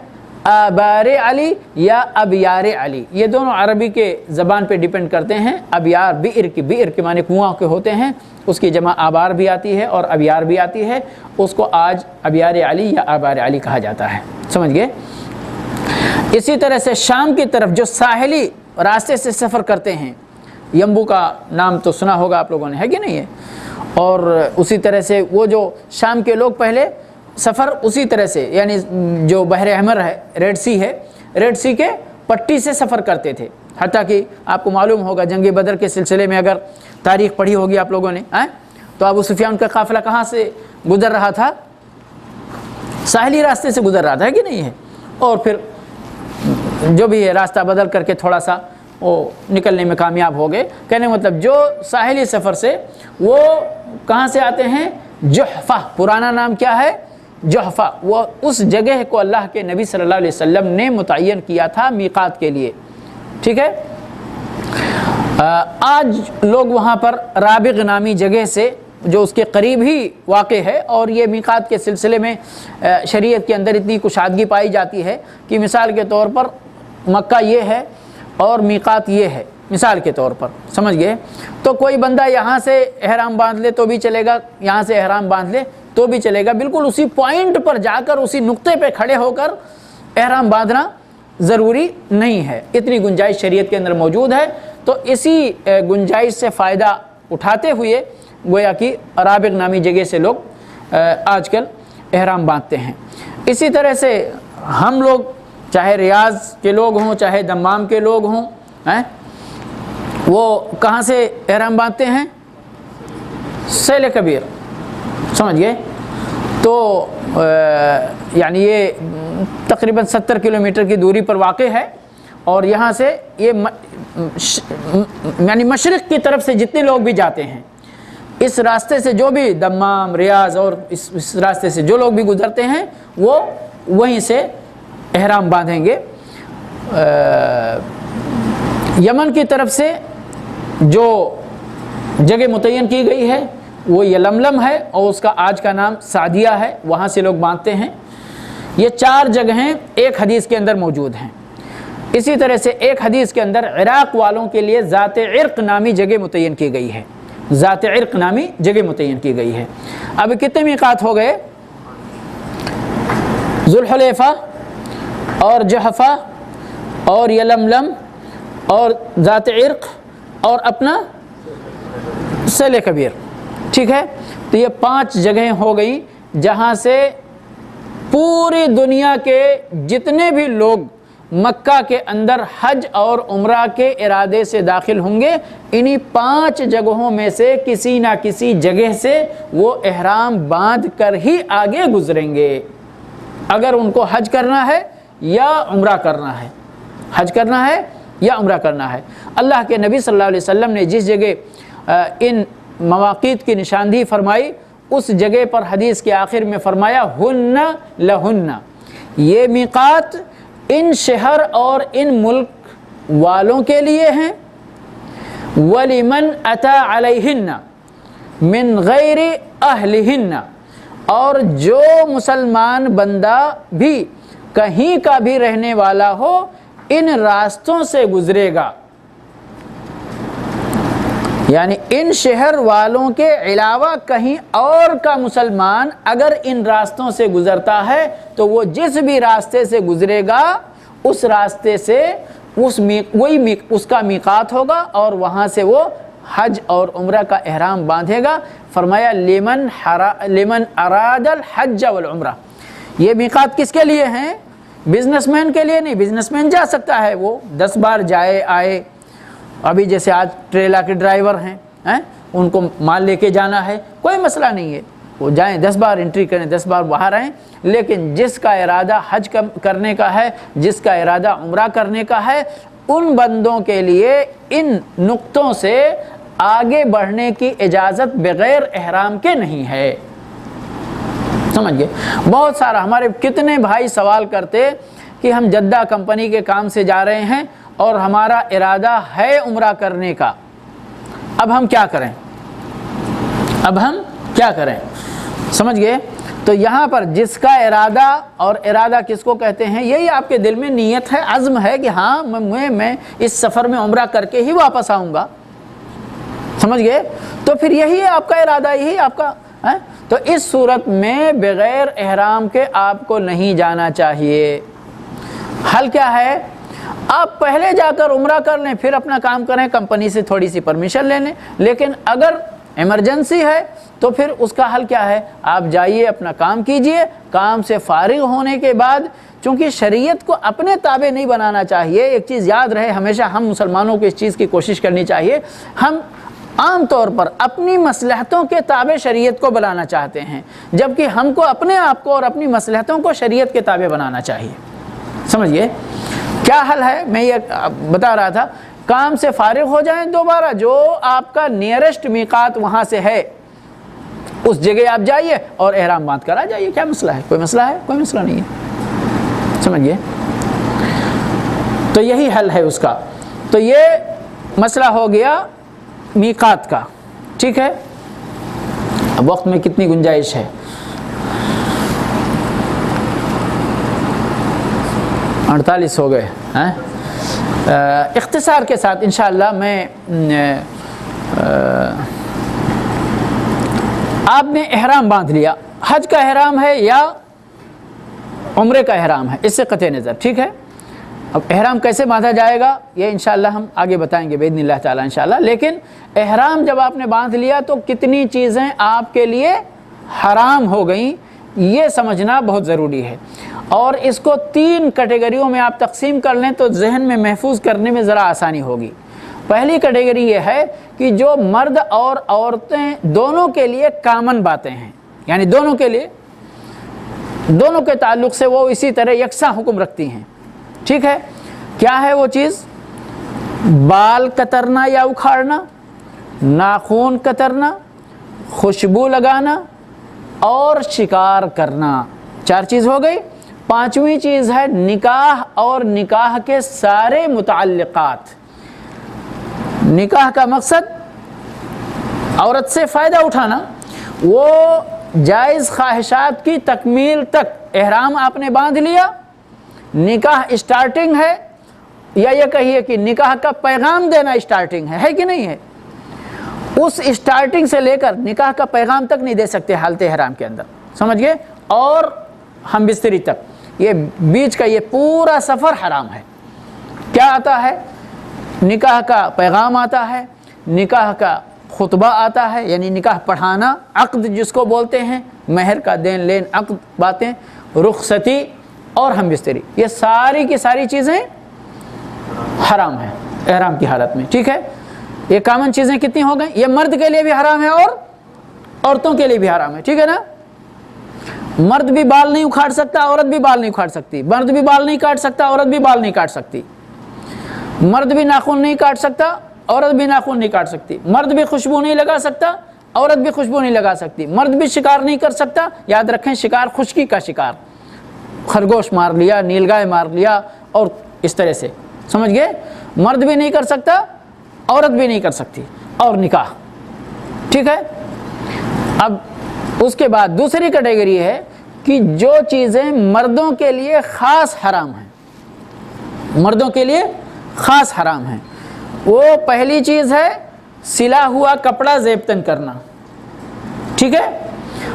B: آبار علی یا ابیار علی، یہ دونوں عربی کے زبان پہ ڈیپینڈ کرتے ہیں۔ ابیار بئر کے معنی کنواں کے ہوتے ہیں، اس کی جمع آبار بھی آتی ہے اور ابیار بھی آتی ہے، اس کو آج ابیار علی یا آبار علی کہا جاتا ہے، سمجھ گئے؟ اسی طرح سے شام کی طرف جو ساحلی راستے سے سفر کرتے ہیں، یمبو کا نام تو سنا ہوگا آپ لوگوں نے، ہے کہ نہیں ہے؟ اور اسی طرح سے وہ جو شام کے لوگ پہلے سفر اسی طرح سے، یعنی جو بحر احمر ہے، ریڈ سی ہے، ریڈ سی کے پٹی سے سفر کرتے تھے، حتیٰ کہ آپ کو معلوم ہوگا جنگ بدر کے سلسلے میں اگر تاریخ پڑھی ہوگی آپ لوگوں نے تو ابو سفیان کا قافلہ کہاں سے گزر رہا تھا؟ ساحلی راستے سے گزر رہا تھا، ہے کہ نہیں ہے؟ اور پھر جو بھی ہے راستہ بدل کر کے تھوڑا سا وہ نکلنے میں کامیاب ہو گئے۔ کہنے مطلب جو ساحلی سفر سے وہ کہاں سے آتے ہیں؟ جحفہ، پرانا نام کیا ہے؟ جحفہ۔ وہ اس جگہ کو اللہ کے نبی صلی اللہ علیہ وسلم نے متعین کیا تھا میقات کے لیے، ٹھیک ہے؟ آج لوگ وہاں پر رابغ نامی جگہ سے جو اس کے قریب ہی واقع ہے، اور یہ میقات کے سلسلے میں شریعت کے اندر اتنی کشادگی پائی جاتی ہے کہ مثال کے طور پر مکہ یہ ہے اور میقات یہ ہے، مثال کے طور پر، سمجھ گئے؟ تو کوئی بندہ یہاں سے احرام باندھ لے تو بھی چلے گا، یہاں سے احرام باندھ لے تو بھی چلے گا، بالکل اسی پوائنٹ پر جا کر اسی نقطے پہ کھڑے ہو کر احرام باندھنا ضروری نہیں ہے، اتنی گنجائش شریعت کے اندر موجود ہے۔ تو اسی گنجائش سے فائدہ اٹھاتے ہوئے گویا کہ رابغ نامی جگہ سے لوگ آج کل احرام باندھتے ہیں۔ اسی طرح سے ہم لوگ چاہے ریاض کے لوگ ہوں چاہے دمام کے لوگ ہوں، وہ کہاں سے احرام باندھتے ہیں؟ سیل کبیر، سمجھ گئے؟ تو یعنی یہ تقریباً 70 کلومیٹر کی دوری پر واقع ہے، اور یہاں سے یہ یعنی مشرق کی طرف سے جتنے لوگ بھی جاتے ہیں، اس راستے سے جو بھی دمام، ریاض اور اس راستے سے جو لوگ بھی گزرتے ہیں وہ وہیں سے احرام باندھیں گے۔ یمن کی طرف سے جو جگہ متعین کی گئی ہے وہ یلملم ہے، اور اس کا آج کا نام سعدیہ ہے، وہاں سے لوگ باندھتے ہیں۔ یہ 4 جگہیں ایک حدیث کے اندر موجود ہیں۔ اسی طرح سے ایک حدیث کے اندر عراق والوں کے لیے ذات عرق نامی جگہ متعین کی گئی ہے، ذات عرق نامی جگہ متعین کی گئی ہے۔ اب کتنے میقات ہو گئے؟ ذوالحلیفہ اور جحفہ اور یلملم اور ذات عرق اور اپنا سیل کبیر، ٹھیک ہے؟ تو یہ 5 جگہیں ہو گئیں جہاں سے پوری دنیا کے جتنے بھی لوگ مکہ کے اندر حج اور عمرہ کے ارادے سے داخل ہوں گے، انہی 5 جگہوں میں سے کسی نہ کسی جگہ سے وہ احرام باندھ کر ہی آگے گزریں گے، اگر ان کو حج کرنا ہے یا عمرہ کرنا ہے، حج کرنا ہے یا عمرہ کرنا ہے۔ اللہ کے نبی صلی اللہ علیہ وسلم نے جس جگہ ان مواقیت کی نشاندہی فرمائی اس جگہ پر حدیث کے آخر میں فرمایا ہن لہن، یہ میقات ان شہر اور ان ملک والوں کے لیے ہیں، وَلِمَنْ أَتَى عَلَيْهِنَّ مِنْ غَيْرِ أَهْلِهِنَّ، اور جو مسلمان بندہ بھی کہیں کا بھی رہنے والا ہو ان راستوں سے گزرے گا، یعنی ان شہر والوں کے علاوہ کہیں اور کا مسلمان اگر ان راستوں سے گزرتا ہے تو وہ جس بھی راستے سے گزرے گا اس راستے سے اس کا میقات ہوگا اور وہاں سے وہ حج اور عمرہ کا احرام باندھے گا۔ فرمایا لمن اراد الحج والعمرہ، یہ میقات کس کے لیے ہیں؟ بزنس مین کے لیے نہیں، بزنس مین جا سکتا ہے، وہ 10 بار جائے آئے، ابھی جیسے آج ٹریلا کے ڈرائیور ہیں ان کو مال لے کے جانا ہے، کوئی مسئلہ نہیں ہے، وہ جائیں 10 بار انٹری کریں، 10 بار باہر آئیں، لیکن جس کا ارادہ حج کرنے کا ہے، جس کا ارادہ عمرہ کرنے کا ہے، ان بندوں کے لیے ان نقطوں سے آگے بڑھنے کی اجازت بغیر احرام کے نہیں ہے۔ سمجھ گئے؟ بہت سارا ہمارے کتنے بھائی سوال کرتے کہ ہم جدہ کمپنی کے کام سے جا رہے ہیں اور ہمارا ارادہ ہے عمرہ کرنے کا، اب ہم کیا کریں؟ اب ہم کیا کریں؟ سمجھ گئے؟ تو یہاں پر جس کا ارادہ، اور ارادہ کس کو کہتے ہیں؟ یہی آپ کے دل میں نیت ہے، عزم ہے کہ ہاں میں اس سفر میں عمرہ کر کے ہی واپس آؤں گا، سمجھ گئے؟ تو پھر یہی ہے آپ کا ارادہ، یہی آپ کا ہے۔ تو اس صورت میں بغیر احرام کے آپ کو نہیں جانا چاہیے۔ حل کیا ہے؟ آپ پہلے جا کر عمرہ کر لیں، پھر اپنا کام کریں، کمپنی سے تھوڑی سی پرمیشن لے لیں، لیکن اگر ایمرجنسی ہے تو پھر اس کا حل کیا ہے؟ آپ جائیے، اپنا کام کیجئے، کام سے فارغ ہونے کے بعد، چونکہ شریعت کو اپنے تابع نہیں بنانا چاہیے۔ ایک چیز یاد رہے ہمیشہ، ہم مسلمانوں کو اس چیز کی کوشش کرنی چاہیے، ہم عام طور پر اپنی مصلحتوں کے تابع شریعت کو بنانا چاہتے ہیں، جبکہ ہم کو اپنے آپ کو اور اپنی مصلحتوں کو شریعت کے تابع بنانا چاہیے۔ سمجھئے؟ کیا حل ہے؟ میں یہ بتا رہا تھا، کام سے فارغ ہو جائیں، دوبارہ جو آپ کا نیئرسٹ میقات وہاں سے ہے اس جگہ آپ جائیے اور احرام باندھ کر آ جائیے، کیا مسئلہ ہے؟ کوئی مسئلہ ہے؟ کوئی مسئلہ نہیں ہے، سمجھئے؟ تو یہی حل ہے اس کا۔ تو یہ مسئلہ ہو گیا میقات کا، ٹھیک ہے؟ اب وقت میں کتنی گنجائش ہے؟ 48 ہو گئے ہیں۔ اختصار کے ساتھ انشاءاللہ میں آپ نے احرام باندھ لیا، حج کا احرام ہے یا عمرے کا احرام ہے، اس سے قطع نظر، ٹھیک ہے؟ اب احرام کیسے باندھا جائے گا یہ انشاءاللہ ہم آگے بتائیں گے باذن اللہ تعالی انشاءاللہ، لیکن احرام جب آپ نے باندھ لیا تو کتنی چیزیں آپ کے لیے حرام ہو گئیں یہ سمجھنا بہت ضروری ہے، اور اس کو 3 کیٹیگریوں میں آپ تقسیم کر لیں تو ذہن میں محفوظ کرنے میں ذرا آسانی ہوگی۔ پہلی کیٹیگری یہ ہے کہ جو مرد اور عورتیں دونوں کے لیے کامن باتیں ہیں، یعنی دونوں کے لیے، دونوں کے تعلق سے وہ اسی طرح یکساں حکم رکھتی ہیں، ٹھیک ہے؟ کیا ہے وہ چیز؟ بال کترنا یا اکھاڑنا، ناخن کترنا، خوشبو لگانا اور شکار کرنا، 4 چیز ہو گئی۔ 5ویں چیز ہے نکاح اور نکاح کے سارے متعلقات۔ نکاح کا مقصد عورت سے فائدہ اٹھانا، وہ جائز خواہشات کی تکمیل تک احرام آپ نے باندھ لیا، نکاح اسٹارٹنگ ہے، یا یہ کہیے کہ نکاح کا پیغام دینا اسٹارٹنگ ہے کہ نہیں ہے؟ اس اسٹارٹنگ سے لے کر نکاح کا پیغام تک نہیں دے سکتے حالت احرام کے اندر، سمجھ گئے؟ اور ہم بستری تک، یہ بیچ کا یہ پورا سفر حرام ہے۔ کیا آتا ہے؟ نکاح کا پیغام آتا ہے، نکاح کا خطبہ آتا ہے، یعنی نکاح پڑھانا، عقد جس کو بولتے ہیں، مہر کا دین لین، عقد باتیں، رخصتی اور ہم بستری، یہ ساری کی ساری چیزیں حرام ہیں احرام کی حالت میں، ٹھیک ہے؟ یہ کامن چیزیں کتنی ہو گئیں؟ یہ مرد کے لیے بھی حرام ہے اور عورتوں کے لیے بھی حرام ہے، ٹھیک ہے نا؟ مرد بھی بال نہیں اکھاڑ سکتا، عورت بھی بال نہیں اکھاڑ سکتی، مرد بھی بال نہیں کاٹ سکتا، عورت بھی بال نہیں کاٹ سکتی، مرد بھی ناخن نہیں کاٹ سکتا، عورت بھی ناخن نہیں کاٹ سکتی، مرد بھی خوشبو نہیں لگا سکتا، عورت بھی خوشبو نہیں لگا سکتی، مرد بھی شکار نہیں کر سکتا، یاد رکھیں شکار خشکی کا شکار، خرگوش مار لیا، نیلگائے مار لیا اور اس طرح سے، سمجھ گئے؟ مرد بھی نہیں کر سکتا، عورت بھی نہیں کر سکتی، اور نکاح، ٹھیک ہے؟ اب اس کے بعد دوسری کیٹیگری ہے کہ جو چیزیں مردوں کے لیے خاص حرام ہیں، مردوں کے لیے خاص حرام ہیں، وہ پہلی چیز ہے سلا ہوا کپڑا زیب تن کرنا، ٹھیک ہے؟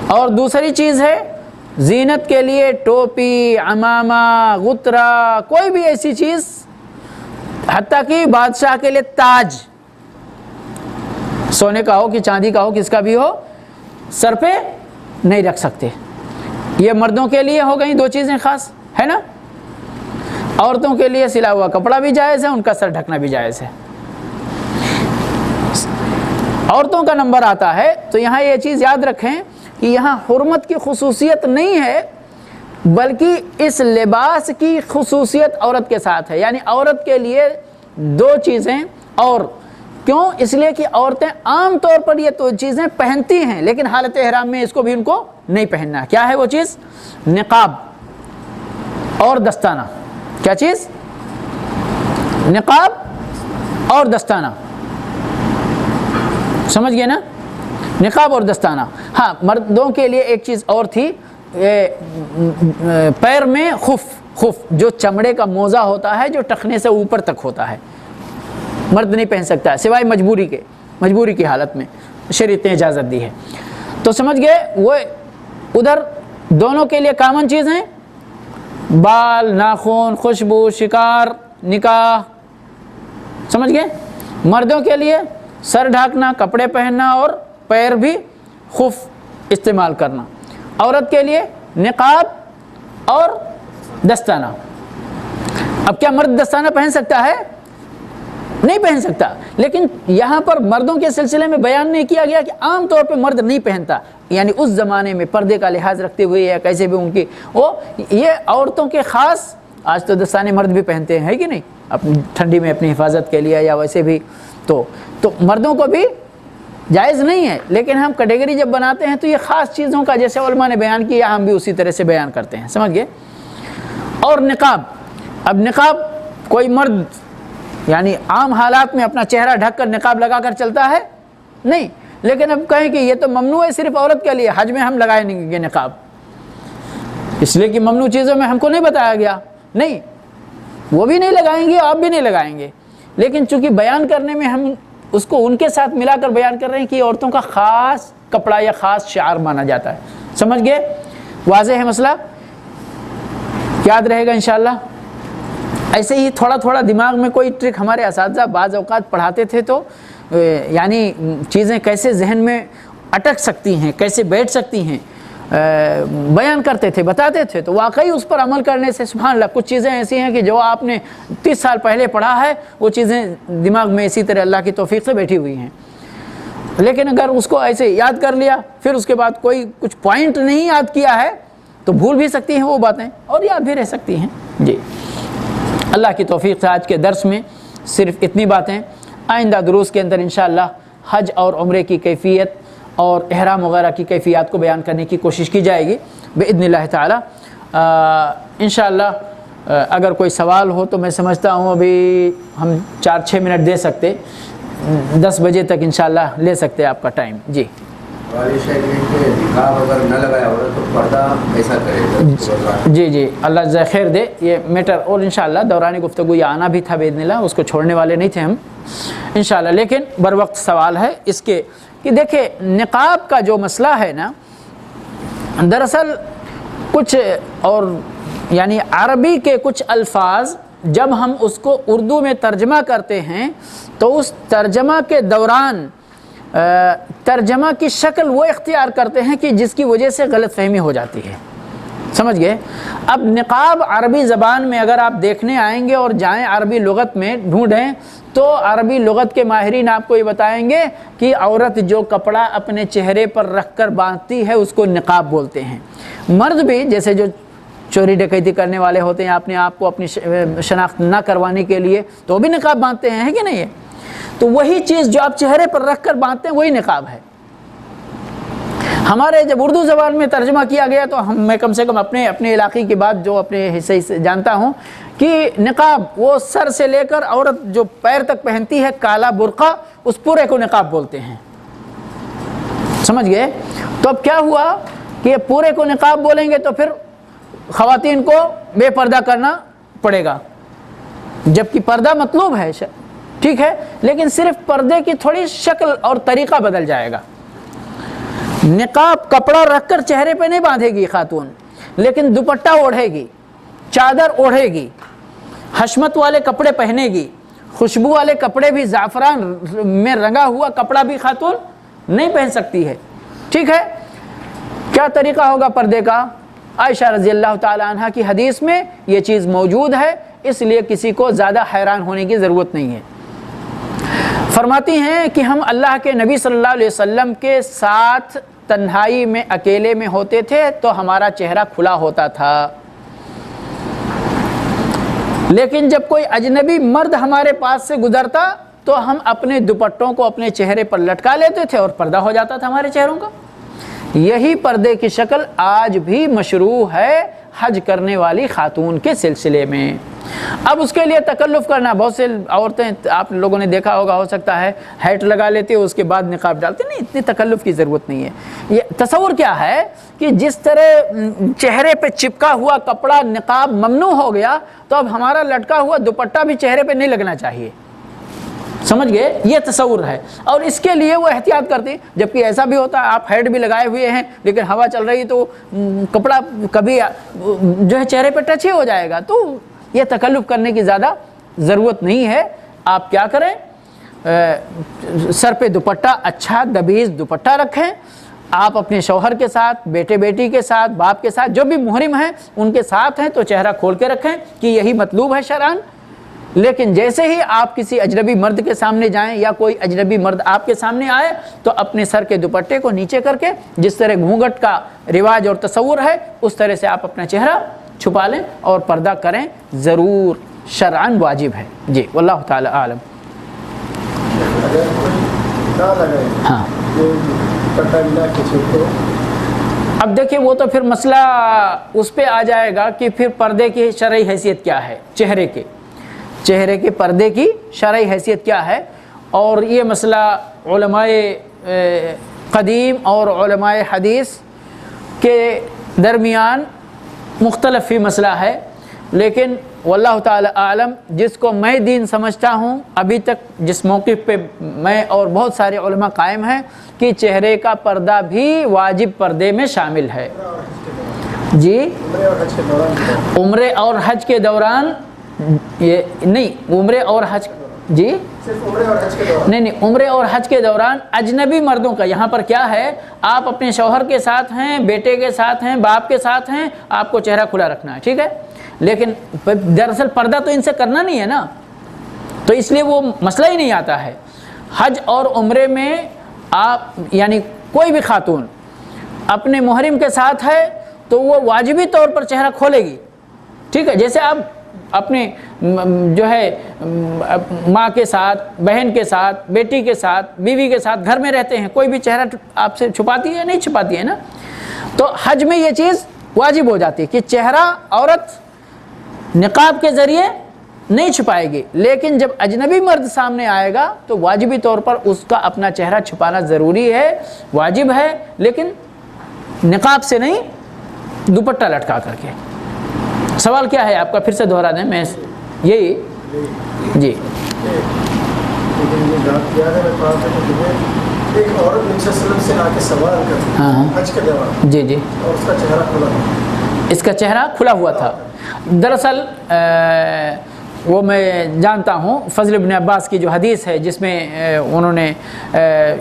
B: اور دوسری چیز ہے زینت کے لیے ٹوپی، عمامہ، غترہ، کوئی بھی ایسی چیز، حتیٰ کہ بادشاہ کے لیے تاج، سونے کا ہو کہ چاندی کا ہو، کس کا بھی ہو، سر پہ نہیں رکھ سکتے۔ یہ مردوں کے لیے ہو گئیں دو چیزیں خاص، ہے نا؟ عورتوں کے لیے سلا ہوا کپڑا بھی جائز ہے، ان کا سر ڈھکنا بھی جائز ہے۔ عورتوں کا نمبر آتا ہے تو یہاں یہ چیز یاد رکھیں کہ یہاں حرمت کی خصوصیت نہیں ہے، بلکہ اس لباس کی خصوصیت عورت کے ساتھ ہے، یعنی عورت کے لیے دو چیزیں، اور کیوں؟ اس لیے کہ عورتیں عام طور پر یہ تو چیزیں پہنتی ہیں، لیکن حالت احرام میں اس کو بھی ان کو نہیں پہننا۔ کیا ہے وہ چیز؟ نقاب اور دستانہ۔ کیا چیز؟ نقاب اور دستانہ، سمجھ گئے نا؟ نقاب اور دستانہ۔ ہاں، مردوں کے لیے ایک چیز اور تھی، پیر میں خف، جو چمڑے کا موزہ ہوتا ہے جو ٹخنے سے اوپر تک ہوتا ہے، مرد نہیں پہن سکتا سوائے مجبوری کی حالت میں، شریعت نے اجازت دی ہے۔ تو سمجھ گئے؟ وہ ادھر دونوں کے لیے کامن چیز ہیں، بال، ناخن، خوشبو، شکار، نکاح، سمجھ گئے؟ مردوں کے لیے سر ڈھانکنا، کپڑے پہننا اور پیر بھی خف استعمال کرنا، عورت کے لیے نقاب اور دستانہ۔ اب کیا مرد دستانہ پہن سکتا ہے؟ نہیں پہن سکتا، لیکن یہاں پر مردوں کے سلسلے میں بیان نہیں کیا گیا کہ عام طور پہ مرد نہیں پہنتا، یعنی اس زمانے میں پردے کا لحاظ رکھتے ہوئے یا کیسے بھی ان کی وہ یہ عورتوں کے خاص، آج تو دستانے مرد بھی پہنتے ہیں، ہے کہ نہیں؟ اپنی ٹھنڈی میں اپنی حفاظت کے لیے یا ویسے بھی، تو مردوں کو بھی جائز نہیں ہے، لیکن ہم کیٹیگری جب بناتے ہیں تو یہ خاص چیزوں کا جیسے علماء نے بیان کیا ہم بھی اسی طرح سے بیان کرتے ہیں، سمجھ گئے؟ اور نقاب، اب نقاب کوئی مرد یعنی عام حالات میں اپنا چہرہ ڈھک کر نقاب لگا کر چلتا ہے نہیں، لیکن اب کہیں کہ یہ تو ممنوع ہے صرف عورت کے لیے، حج میں ہم لگائیں گے نقاب، اس لیے کہ ممنوع چیزوں میں ہم کو نہیں بتایا گیا، نہیں، وہ بھی نہیں لگائیں گے، آپ بھی نہیں لگائیں گے، لیکن چونکہ بیان کرنے میں ہم اس کو ان کے ساتھ ملا کر بیان کر رہے ہیں کہ یہ عورتوں کا خاص کپڑا یا خاص شعار مانا جاتا ہے، سمجھ گئے؟ واضح ہے مسئلہ؟ یاد رہے گا انشاءاللہ؟ ایسے ہی تھوڑا تھوڑا دماغ میں کوئی ٹرک ہمارے اساتذہ بعض اوقات پڑھاتے تھے تو یعنی چیزیں کیسے ذہن میں اٹک سکتی ہیں، کیسے بیٹھ سکتی ہیں، بیان کرتے تھے، بتاتے تھے، تو واقعی اس پر عمل کرنے سے سبحان اللہ کچھ چیزیں ایسی ہیں کہ جو آپ نے 30 سال پہلے پڑھا ہے وہ چیزیں دماغ میں اسی طرح اللہ کی توفیق سے بیٹھی ہوئی ہیں، لیکن اگر اس کو ایسے یاد کر لیا پھر اس کے بعد کوئی کچھ پوائنٹ نہیں یاد کیا ہے تو بھول بھی سکتی ہیں وہ باتیں اور یاد بھی رہ سکتی ہیں۔ جی، اللہ کی توفیق سے آج کے درس میں صرف اتنی باتیں، آئندہ دروس کے اندر انشاءاللہ حج اور عمرے کی کیفیت اور احرام وغیرہ کی کیفیات کو بیان کرنے کی کوشش کی جائے گی باذن اللہ تعالی۔ انشاءاللہ اگر کوئی سوال ہو تو میں سمجھتا ہوں ابھی ہم 4-6 منٹ دے سکتے، 10 بجے تک انشاءاللہ لے سکتے آپ کا ٹائم۔ جی
C: نقاب اگر نہ لگایا ہو تو پردہ ایسا کرے؟
B: جی اللہ جزائے خیر دے، یہ میٹر اور انشاءاللہ دوران گفتگو یہ آنا بھی تھا باذن اللہ، اس کو چھوڑنے والے نہیں تھے ہم انشاءاللہ، لیکن بر وقت سوال ہے اس کے کہ دیکھیں نقاب کا جو مسئلہ ہے نا، دراصل کچھ اور یعنی عربی کے کچھ الفاظ جب ہم اس کو اردو میں ترجمہ کرتے ہیں تو اس ترجمہ کے دوران ترجمہ کی شکل وہ اختیار کرتے ہیں کہ جس کی وجہ سے غلط فہمی ہو جاتی ہے، سمجھ گئے؟ اب نقاب عربی زبان میں اگر آپ دیکھنے آئیں گے اور جائیں عربی لغت میں ڈھونڈیں تو عربی لغت کے ماہرین آپ کو یہ بتائیں گے کہ عورت جو کپڑا اپنے چہرے پر رکھ کر باندھتی ہے اس کو نقاب بولتے ہیں۔ مرد بھی جیسے جو چوری ڈکیتی کرنے والے ہوتے ہیں اپنے آپ کو اپنی شناخت نہ کروانے کے لیے تو بھی نقاب باندھتے ہیں، ہے کہ نہیں ہے؟ تو وہی چیز جو آپ چہرے پر رکھ کر باندھتے ہیں وہی نقاب ہے، ہمارے جب اردو زبان میں ترجمہ کیا گیا تو میں کم سے کم اپنے علاقے کی بات جو اپنے حصے سے جانتا ہوں کہ نقاب وہ سر سے لے کر عورت جو پیر تک پہنتی ہے کالا برقع، اس پورے کو نقاب بولتے ہیں، سمجھ گئے؟ تو اب کیا ہوا کہ پورے کو نقاب بولیں گے تو پھر خواتین کو بے پردہ کرنا پڑے گا، جبکہ پردہ مطلوب ہے، ٹھیک ہے، لیکن صرف پردے کی تھوڑی شکل اور طریقہ بدل جائے گا۔ نقاب کپڑا رکھ کر چہرے پہ نہیں باندھے گی خاتون، لیکن دوپٹہ اوڑھے گی، چادر اوڑھے گی، حشمت والے کپڑے پہنے گی، خوشبو والے کپڑے بھی، زعفران میں رنگا ہوا کپڑا بھی خاتون نہیں پہن سکتی ہے، ٹھیک ہے۔ کیا طریقہ ہوگا پردے کا؟ عائشہ رضی اللہ تعالی عنہ کی حدیث میں یہ چیز موجود ہے، اس لیے کسی کو زیادہ حیران ہونے کی ضرورت نہیں ہے۔ فرماتی ہیں کہ ہم اللہ کے نبی صلی اللہ علیہ وسلم کے ساتھ تنہائی میں اکیلے میں ہوتے تھے تو ہمارا چہرہ کھلا ہوتا تھا، لیکن جب کوئی اجنبی مرد ہمارے پاس سے گزرتا تو ہم اپنے دوپٹوں کو اپنے چہرے پر لٹکا لیتے تھے اور پردہ ہو جاتا تھا ہمارے چہروں کا۔ یہی پردے کی شکل آج بھی مشروع ہے حج کرنے والی خاتون کے سلسلے میں۔ اب اس کے لیے تکلف کرنا، بہت سے عورتیں آپ لوگوں نے دیکھا ہوگا، ہو سکتا ہے ہیٹ لگا لیتے اس کے بعد نقاب ڈالتے، نہیں، اتنی تکلف کی ضرورت نہیں ہے۔ یہ تصور کیا ہے کہ جس طرح چہرے پہ چپکا ہوا کپڑا نقاب ممنوع ہو گیا تو اب ہمارا لٹکا ہوا دوپٹہ بھی چہرے پہ نہیں لگنا چاہیے، سمجھ گئے؟ یہ تصور ہے، اور اس کے لیے وہ احتیاط کرتے ہیں۔ جبکہ ایسا بھی ہوتا ہے آپ ہیڈ بھی لگائے ہوئے ہیں لیکن ہوا چل رہی تو کپڑا کبھی جو ہے چہرے پہ ٹچ ہی ہو جائے گا، تو یہ تکلف کرنے کی زیادہ ضرورت نہیں ہے۔ آپ کیا کریں، سر پہ دوپٹہ، اچھا دبیز دوپٹہ رکھیں، آپ اپنے شوہر کے ساتھ، بیٹے بیٹی کے ساتھ، باپ کے ساتھ، جو بھی محرم ہیں ان کے ساتھ ہیں تو چہرہ کھول کے رکھیں کہ یہی مطلوب ہے شرعاً۔ لیکن جیسے ہی آپ کسی اجنبی مرد کے سامنے جائیں یا کوئی اجنبی مرد آپ کے سامنے آئے تو اپنے سر کے دوپٹے کو نیچے کر کے، جس طرح گھونگھٹ کا رواج اور تصور ہے اس طرح سے آپ اپنا چہرہ چھپا لیں اور پردہ کریں، ضرور شرعاً واجب ہے۔ جی واللہ تعالی عالم۔ ہاں، اب دیکھیں وہ تو پھر مسئلہ اس پہ آ جائے گا کہ پھر پردے کی شرعی حیثیت کیا ہے، چہرے کے پردے کی شرعی حیثیت کیا ہے، اور یہ مسئلہ علماء قدیم اور علماء حدیث کے درمیان مختلف فی مسئلہ ہے، لیکن واللہ تعالی عالم جس کو میں دین سمجھتا ہوں، ابھی تک جس موقف پہ میں اور بہت سارے علماء قائم ہیں کہ چہرے کا پردہ بھی واجب پردے میں شامل ہے۔ جی، عمرے اور حج کے دوران یہ نہیں، عمرے اور حج، جی نہیں، عمرے اور حج کے دوران اجنبی مردوں کا، یہاں پر کیا ہے، آپ اپنے شوہر کے ساتھ ہیں، بیٹے کے ساتھ ہیں، باپ کے ساتھ ہیں، آپ کو چہرہ کھلا رکھنا ہے، ٹھیک ہے، لیکن دراصل پردہ تو ان سے کرنا نہیں ہے نا، تو اس لیے وہ مسئلہ ہی نہیں آتا ہے۔ حج اور عمرے میں آپ یعنی کوئی بھی خاتون اپنے محرم کے ساتھ ہے تو وہ واجبی طور پر چہرہ کھولے گی، ٹھیک ہے، جیسے آپ اپنے جو ہے ماں کے ساتھ، بہن کے ساتھ، بیٹی کے ساتھ، بیوی کے ساتھ گھر میں رہتے ہیں، کوئی بھی چہرہ آپ سے چھپاتی ہے؟ نہیں چھپاتی ہے نا۔ تو حج میں یہ چیز واجب ہو جاتی ہے کہ چہرہ عورت نقاب کے ذریعے نہیں چھپائے گی، لیکن جب اجنبی مرد سامنے آئے گا تو واجبی طور پر اس کا اپنا چہرہ چھپانا ضروری ہے، واجب ہے، لیکن نقاب سے نہیں، دوپٹہ لٹکا کر کے۔ سوال کیا ہے آپ کا؟ پھر سے دوہرا دیں، میں یہی جی
D: ایک عورت نبی صلی اللہ علیہ وسلم سے آ کے سوال کرتی حج کے دوران،
B: جی
D: اور اس کا چہرہ کھلا تھا،
B: اس کا چہرہ کھلا ہوا تھا۔ دراصل وہ میں جانتا ہوں، فضل ابن عباس کی جو حدیث ہے جس میں انہوں نے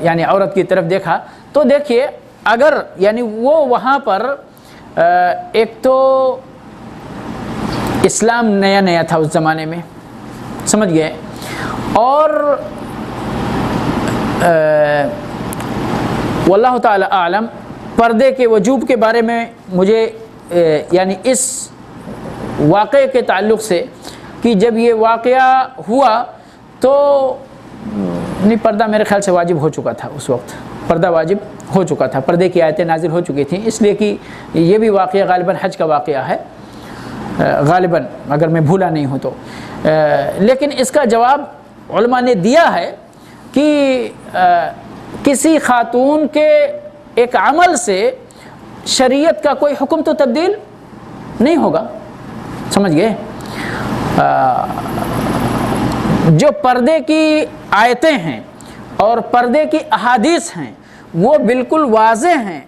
B: یعنی عورت کی طرف دیکھا، تو دیکھیے اگر یعنی وہ وہاں پر ایک تو اسلام نیا نیا تھا اس زمانے میں، سمجھ گئے، اور واللہ تعالی عالم پردے کے وجوب کے بارے میں مجھے یعنی اس واقعے کے تعلق سے کہ جب یہ واقعہ ہوا تو نہیں، پردہ میرے خیال سے واجب ہو چکا تھا اس وقت، پردہ واجب ہو چکا تھا، پردے کی آیتیں نازل ہو چکی تھیں، اس لیے کہ یہ بھی واقعہ غالباً حج کا واقعہ ہے غالباً، اگر میں بھولا نہیں ہوں تو۔ لیکن اس کا جواب علماء نے دیا ہے کہ کسی خاتون کے ایک عمل سے شریعت کا کوئی حکم تو تبدیل نہیں ہوگا، سمجھ گئے؟ جو پردے کی آیتیں ہیں اور پردے کی احادیث ہیں وہ بالکل واضح ہیں،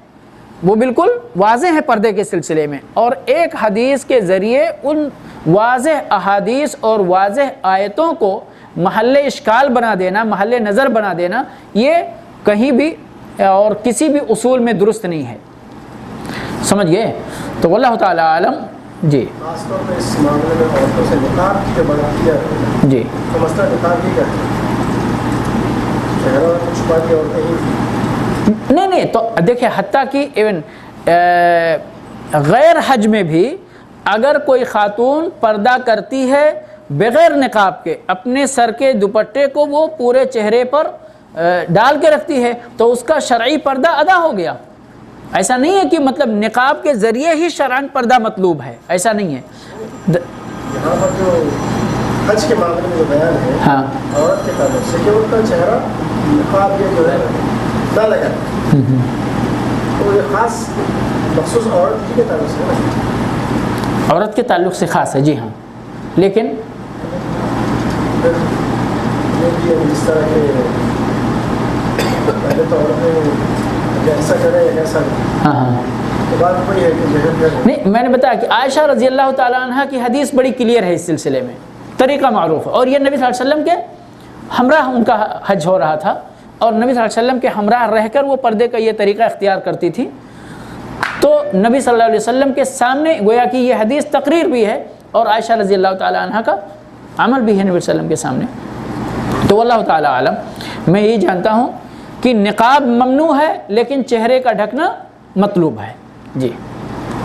B: وہ بالکل واضح ہیں پردے کے سلسلے میں، اور ایک حدیث کے ذریعے ان واضح احادیث اور واضح آیتوں کو محل اشکال بنا دینا، محل نظر بنا دینا، یہ کہیں بھی اور کسی بھی اصول میں درست نہیں ہے، سمجھ گئے؟ تو واللہ تعالی عالم۔ جی
D: خاص طور پہ اس معاملے میں عورتوں سے نقاب کی جو بات کیا ہے،
B: جی
D: تو مسئلہ نقاب ہی کرتے ہیں، چہرہ چھپا کے عورتیں ہی
B: نہیں تو دیکھیں، حتیٰ کہ ایون غیر حج میں بھی اگر کوئی خاتون پردہ کرتی ہے بغیر نقاب کے، اپنے سر کے دوپٹے کو وہ پورے چہرے پر ڈال کے رکھتی ہے تو اس کا شرعی پردہ ادا ہو گیا۔ ایسا نہیں ہے کہ مطلب نقاب کے ذریعے ہی شرعاً پردہ مطلوب ہے، ایسا نہیں ہے۔
D: یہاں پر جو حج کے معاملے میں جو بیان ہے
B: ہاں
D: عورت کے تعلق سے کہ ان کا چہرہ نقاب یہ جو ہے نہ لگا، تو یہ خاص مخصوص عورت ہی کے تعلق سے ہے،
B: عورت کے تعلق سے خاص ہے، جی ہاں، لیکن
D: یہ بھی اس طرح کے پہلے تو عورتیں ایسا کرے یا ایسا
B: ہاں ہاں
D: تو بات وہی ہے کہ جہاں
B: نہیں، میں نے بتایا کہ عائشہ رضی اللہ تعالیٰ عنہ کی حدیث بڑی کلیئر ہے اس سلسلے میں، طریقہ معروف ہے، اور یہ نبی صلی اللہ علیہ وسلم کے ہمراہ ان کا حج ہو رہا تھا، اور نبی صلی اللہ علیہ وسلم کے ہمراہ رہ کر وہ پردے کا یہ طریقہ اختیار کرتی تھی، تو نبی صلی اللہ علیہ وسلم کے سامنے گویا کہ یہ حدیث تقریر بھی ہے اور عائشہ رضی اللہ تعالیٰ عنہ کا عمل بھی ہے نبی صلی اللہ علیہ وسلم کے سامنے۔ تو واللہ تعالیٰ عالم، میں یہ جانتا ہوں کہ نقاب ممنوع ہے لیکن چہرے کا ڈھکنا مطلوب ہے، جی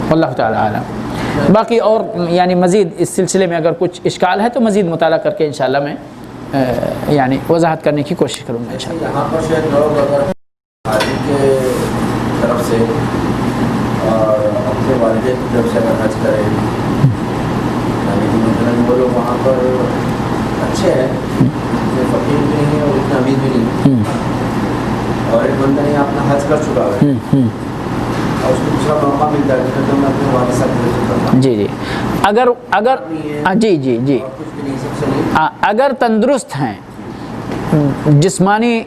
B: واللہ تعالیٰ عالم۔ باقی اور یعنی مزید اس سلسلے میں اگر کچھ اشکال ہے تو مزید مطالعہ کر کے انشاءاللہ میں یعنی وضاحت کرنے کی کوشش کروں گا انشاءاللہ۔
C: یہاں پر شاید لوگ اگر حاجی کے طرف سے اور اپنے والدے کی طرف سے اگر حج کرے، یعنی کہ مثلاً وہ لوگ وہاں پر اچھے ہیں، اتنے فقیر بھی نہیں ہیں اور اتنا امیر بھی نہیں، اور ایک بندہ نے اپنا حج کر چکا ہے اور اس کو دوسرا موقع ملتا ہے کہ میں اپنے والد صاحب کو کرتا،
B: جی جی اگر جی جی جی
C: اور کچھ بھی نہیں، سب سے نہیں،
B: اگر تندرست ہیں، جسمانی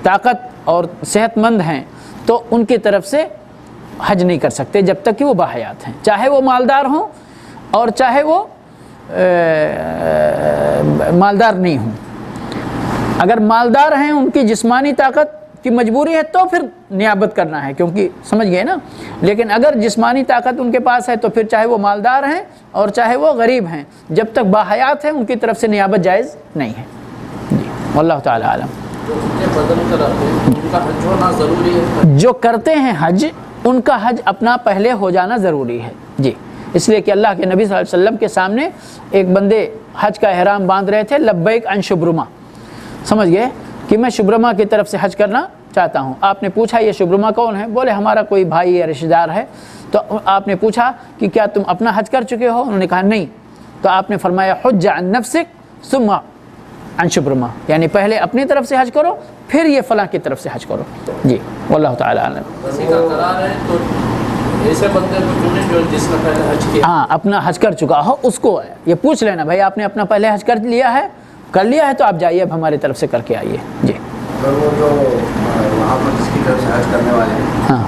B: طاقت اور صحت مند ہیں تو ان کی طرف سے حج نہیں کر سکتے جب تک کہ وہ باحیات ہیں، چاہے وہ مالدار ہوں اور چاہے وہ مالدار نہیں ہوں۔ اگر مالدار ہیں، ان کی جسمانی طاقت کی مجبوری ہے تو پھر نیابت کرنا ہے، کیونکہ سمجھ گئے نا، لیکن اگر جسمانی طاقت ان کے پاس ہے تو پھر چاہے وہ مالدار ہیں اور چاہے وہ غریب ہیں، جب تک باحیات ہیں ان کی طرف سے نیابت جائز نہیں ہے، جی واللہ تعالی عالم۔ جو کرتے ہیں حج، ان کا حج اپنا پہلے ہو جانا ضروری ہے، جی اس لیے کہ اللہ کے نبی صلی اللہ علیہ وسلم کے سامنے ایک بندے حج کا احرام باندھ رہے تھے، لبیک عن شبرمہ، سمجھ گئے کہ میں شبرمہ کی طرف سے حج کرنا چاہتا ہوں۔ آپ نے پوچھا یہ شبرمہ کون ہے؟ بولے ہمارا کوئی بھائی یا رشتہ دار ہے۔ تو آپ نے پوچھا کہ کیا تم اپنا حج کر چکے ہو؟ انہوں نے کہا نہیں۔ تو آپ نے فرمایا حج عن نفسک ثم عن شبرمہ، یعنی پہلے اپنی طرف سے حج کرو پھر یہ فلاں کی طرف سے حج کرو، جی واللہ تعالی عالم۔
E: کسی کا قرار ہے تو ایسے بندے کو چنیں جو جس نے پہلے حج کیا،
B: ہاں اپنا حج کر چکا ہو اس کو یہ پوچھ لینا، بھائی آپ نے اپنا پہلے حج کر لیا ہے تو آپ جائیے اب ہماری طرف سے کر کے آئیے، جی
C: اگر وہ جو وہاں پر جس کی طرف سے حج کرنے والے ہیں
B: ہاں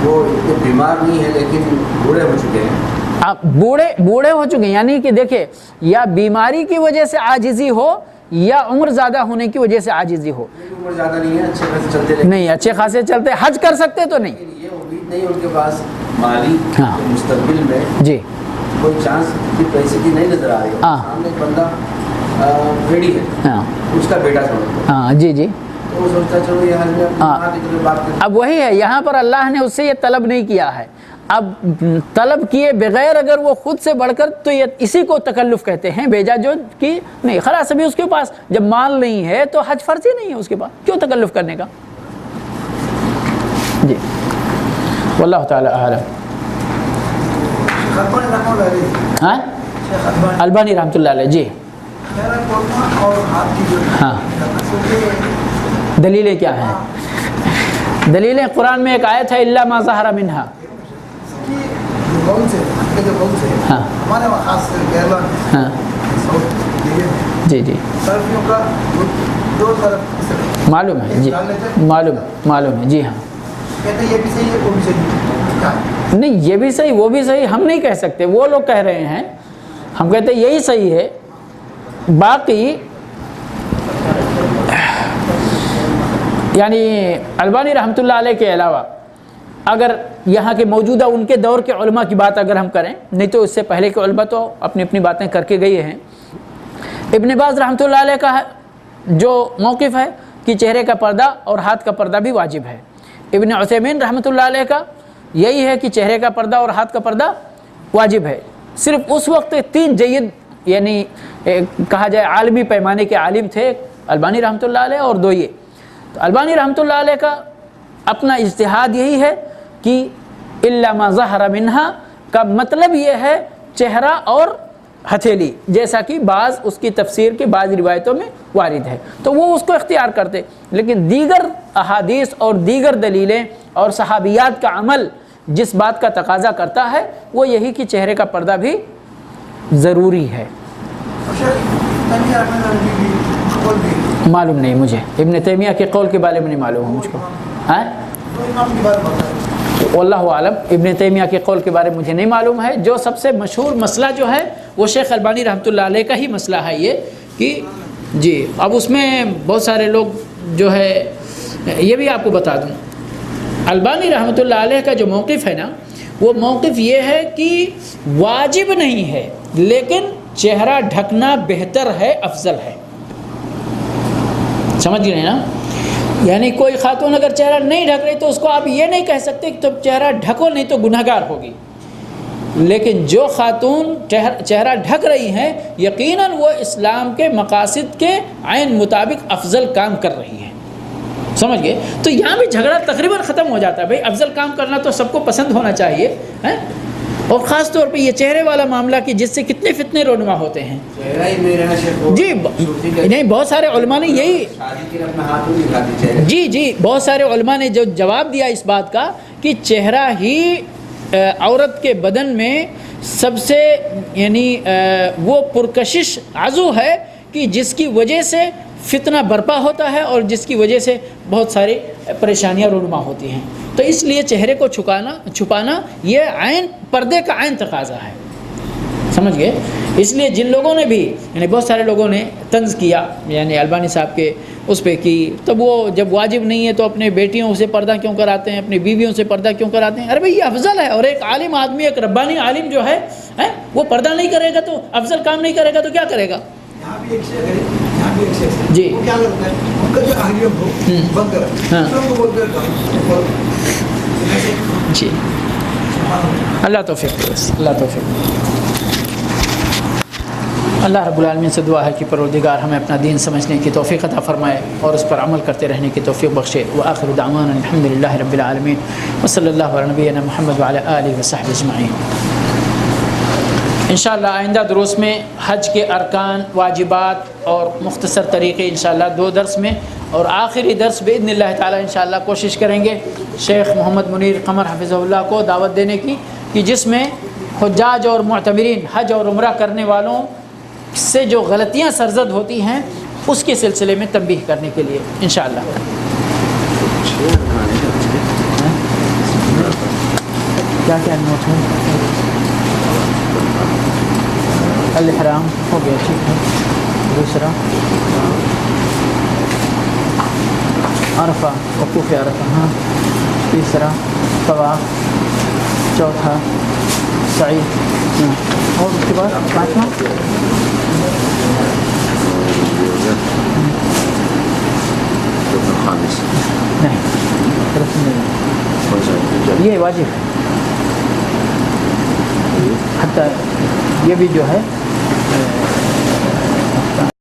C: وہ اتنے بیمار نہیں ہیں لیکن بوڑھے ہو چکے ہیں،
B: آپ بوڑھے ہو چکے ہیں، یعنی کہ دیکھیں یا بیماری کی وجہ سے عاجزی ہو یا عمر زیادہ ہونے کی وجہ سے عاجزی ہو،
C: عمر زیادہ نہیں ہے، اچھے خاصے چلتے رہے،
B: نہیں اچھے خاصے چلتے حج کر سکتے تو نہیں،
C: یہ امید نہیں ان کے پاس مالی
B: ہاں
C: مستقبل میں
B: جی
C: کوئی چانس کی پیسے کی نہیں نظر آ رہی ہے،
B: ہاں
C: سامنے ایک بندہ ریڈی ہے،
B: ہاں
C: اس کا بیٹا سمجھتا
B: ہاں جی جی
C: تو وہ سوچتا ہے چلو یہ حج میں اپنی
B: ہاں۔
C: ماں کی طرف بات کریں،
B: اب وہی ہے، یہاں پر اللہ نے اس سے یہ طلب نہیں کیا ہے، اب طلب کیے بغیر اگر وہ خود سے بڑھ کر تو یہ اسی کو تکلف کہتے ہیں، بھیجا جو کہ نہیں، خلاص ابھی اس کے پاس جب مال نہیں ہے تو حج فرض ہی نہیں ہے اس کے پاس، کیوں تکلف کرنے کا، جی واللہ تعالی اعلم.
D: خطبہ رحمۃ اللہ علیہ
B: ہاں
D: شیخ البانی
B: البانی رحمۃ اللہ علیہ جی
D: چہرہ کھولنا اور ہاتھ کی جو
B: ہاں
D: کیونکہ
B: دلیلیں کیا ہیں؟ دلیلیں قرآن میں ایک آیت ہے الا ما ظہر منہا.
D: جو بول سے کے جو بول سے
B: ہاں
D: ہمارے وہاں خاص کیرلا میں
B: ہاں
D: ساؤتھ انڈیا میں
B: جی جی
D: سردیوں کا دو طرف
B: معلوم ہے جی معلوم ہے جی ہاں.
D: کہتے ہیں یہ بھی صحیح ہے وہ بھی صحیح ہے کیا ہے؟
B: نہیں یہ بھی صحیح وہ بھی صحیح ہم نہیں کہہ سکتے, وہ لوگ کہہ رہے ہیں, ہم کہتے ہیں یہی صحیح ہے. باقی یعنی البانی رحمۃ اللہ علیہ کے علاوہ اگر یہاں کے موجودہ ان کے دور کے علماء کی بات اگر ہم کریں, نہیں تو اس سے پہلے کے علماء تو اپنی اپنی باتیں کر کے گئے ہیں. ابن باز رحمۃ اللہ علیہ کا جو موقف ہے کہ چہرے کا پردہ اور ہاتھ کا پردہ بھی واجب ہے. ابن عثیمین رحمۃ اللہ علیہ کا یہی ہے کہ چہرے کا پردہ اور ہاتھ کا پردہ واجب ہے. صرف اس وقت 3 جید یعنی کہا جائے عالمی پیمانے کے عالم تھے البانی رحمۃ اللہ علیہ اور 2 یہ. تو البانی رحمۃ اللہ علیہ کا اپنا اجتہاد یہی ہے کہ الا ما ظہر منہا کا مطلب یہ ہے چہرہ اور ہتھیلی, جیسا کہ بعض اس کی تفسیر کے بعض روایتوں میں وارد ہے, تو وہ اس کو اختیار کرتے. لیکن دیگر احادیث اور دیگر دلیلیں اور صحابیات کا عمل جس بات کا تقاضا کرتا ہے وہ یہی کہ چہرے کا پردہ بھی ضروری ہے. معلوم نہیں مجھے ابن تیمیہ کے قول کے بارے میں نہیں معلوم ہے مجھ کو. ہاں واللہ عالم ابن تیمیہ کے قول کے بارے میں مجھے نہیں معلوم ہے. جو سب سے مشہور مسئلہ جو ہے وہ شیخ البانی رحمۃ اللہ علیہ کا ہی مسئلہ ہے یہ کہ جی اب اس میں بہت سارے لوگ جو ہے یہ بھی آپ کو بتا دوں, البانی رحمۃ اللہ علیہ کا جو موقف ہے نا وہ موقف یہ ہے کہ واجب نہیں ہے لیکن چہرہ ڈھکنا بہتر ہے, افضل ہے. سمجھ گئے نا؟ یعنی کوئی خاتون اگر چہرہ نہیں ڈھک رہی تو اس کو آپ یہ نہیں کہہ سکتے کہ تم چہرہ ڈھکو نہیں تو گنہگار ہوگی. لیکن جو خاتون چہرہ ڈھک رہی ہیں یقیناً وہ اسلام کے مقاصد کے عین مطابق افضل کام کر رہی ہیں. سمجھ گئے؟ تو یہاں بھی جھگڑا تقریباً ختم ہو جاتا ہے. بھائی افضل کام کرنا تو سب کو پسند ہونا چاہیے, اور خاص طور پہ یہ چہرے والا معاملہ کہ جس سے کتنے فتنے رونما ہوتے ہیں. جی نہیں بہت سارے علماء نے یہی جی بہت سارے علماء نے جو جواب دیا اس بات کا کہ چہرہ ہی عورت کے بدن میں سب سے یعنی وہ پرکشش عضو ہے کہ جس کی وجہ سے فتنہ برپا ہوتا ہے اور جس کی وجہ سے بہت ساری پریشانیاں رونما ہوتی ہیں. تو اس لیے چہرے کو چھپانا یہ عین پردے کا عین تقاضا ہے. سمجھ گئے؟ اس لیے جن لوگوں نے بھی یعنی بہت سارے لوگوں نے طنز کیا یعنی البانی صاحب کے اس پہ کی, تب وہ جب واجب نہیں ہے تو اپنے بیٹیوں سے پردہ کیوں کراتے ہیں, اپنی بیویوں سے پردہ کیوں کراتے ہیں؟ ارے بھائی یہ افضل ہے. اور ایک عالم آدمی ایک ربانی عالم جو ہے وہ پردہ نہیں کرے گا تو افضل کام نہیں کرے گا تو کیا کرے گا؟ جی جی اللہ توفیق دے, اللہ توفیق. اللہ رب العالمین سے دعا ہے کہ پروردگار ہمیں اپنا دین سمجھنے کی توفیق عطا فرمائے اور اس پر عمل کرتے رہنے کی توفیق بخشے. وآخر دعوانا الحمدللہ رب العالمین وصلی اللہ علی نبینا محمد وعلی آلہ وصحبہ اجمعین. انشاءاللہ آئندہ دروس میں حج کے ارکان, واجبات اور مختصر طریقے انشاءاللہ 2 درس میں, اور آخری درس باذن اللہ تعالی انشاءاللہ کوشش کریں گے شیخ محمد منیر قمر حفظہ اللہ کو دعوت دینے کی کہ جس میں حجاج اور معتمرین حج اور عمرہ کرنے والوں سے جو غلطیاں سرزد ہوتی ہیں اس کے سلسلے میں تنبیہ کرنے کے لیے انشاءاللہ. کیا نوٹ ہے؟ الاحرام ہو گیا, ٹھیک ہے. دوسرا عرفہ, وقوف عرفہ. ہاں. تیسرا طواف. چوتھا سعی. اور اس کے بعد 5واں نہیں, یہ واجب ہے. حتیٰ یہ بھی جو ہے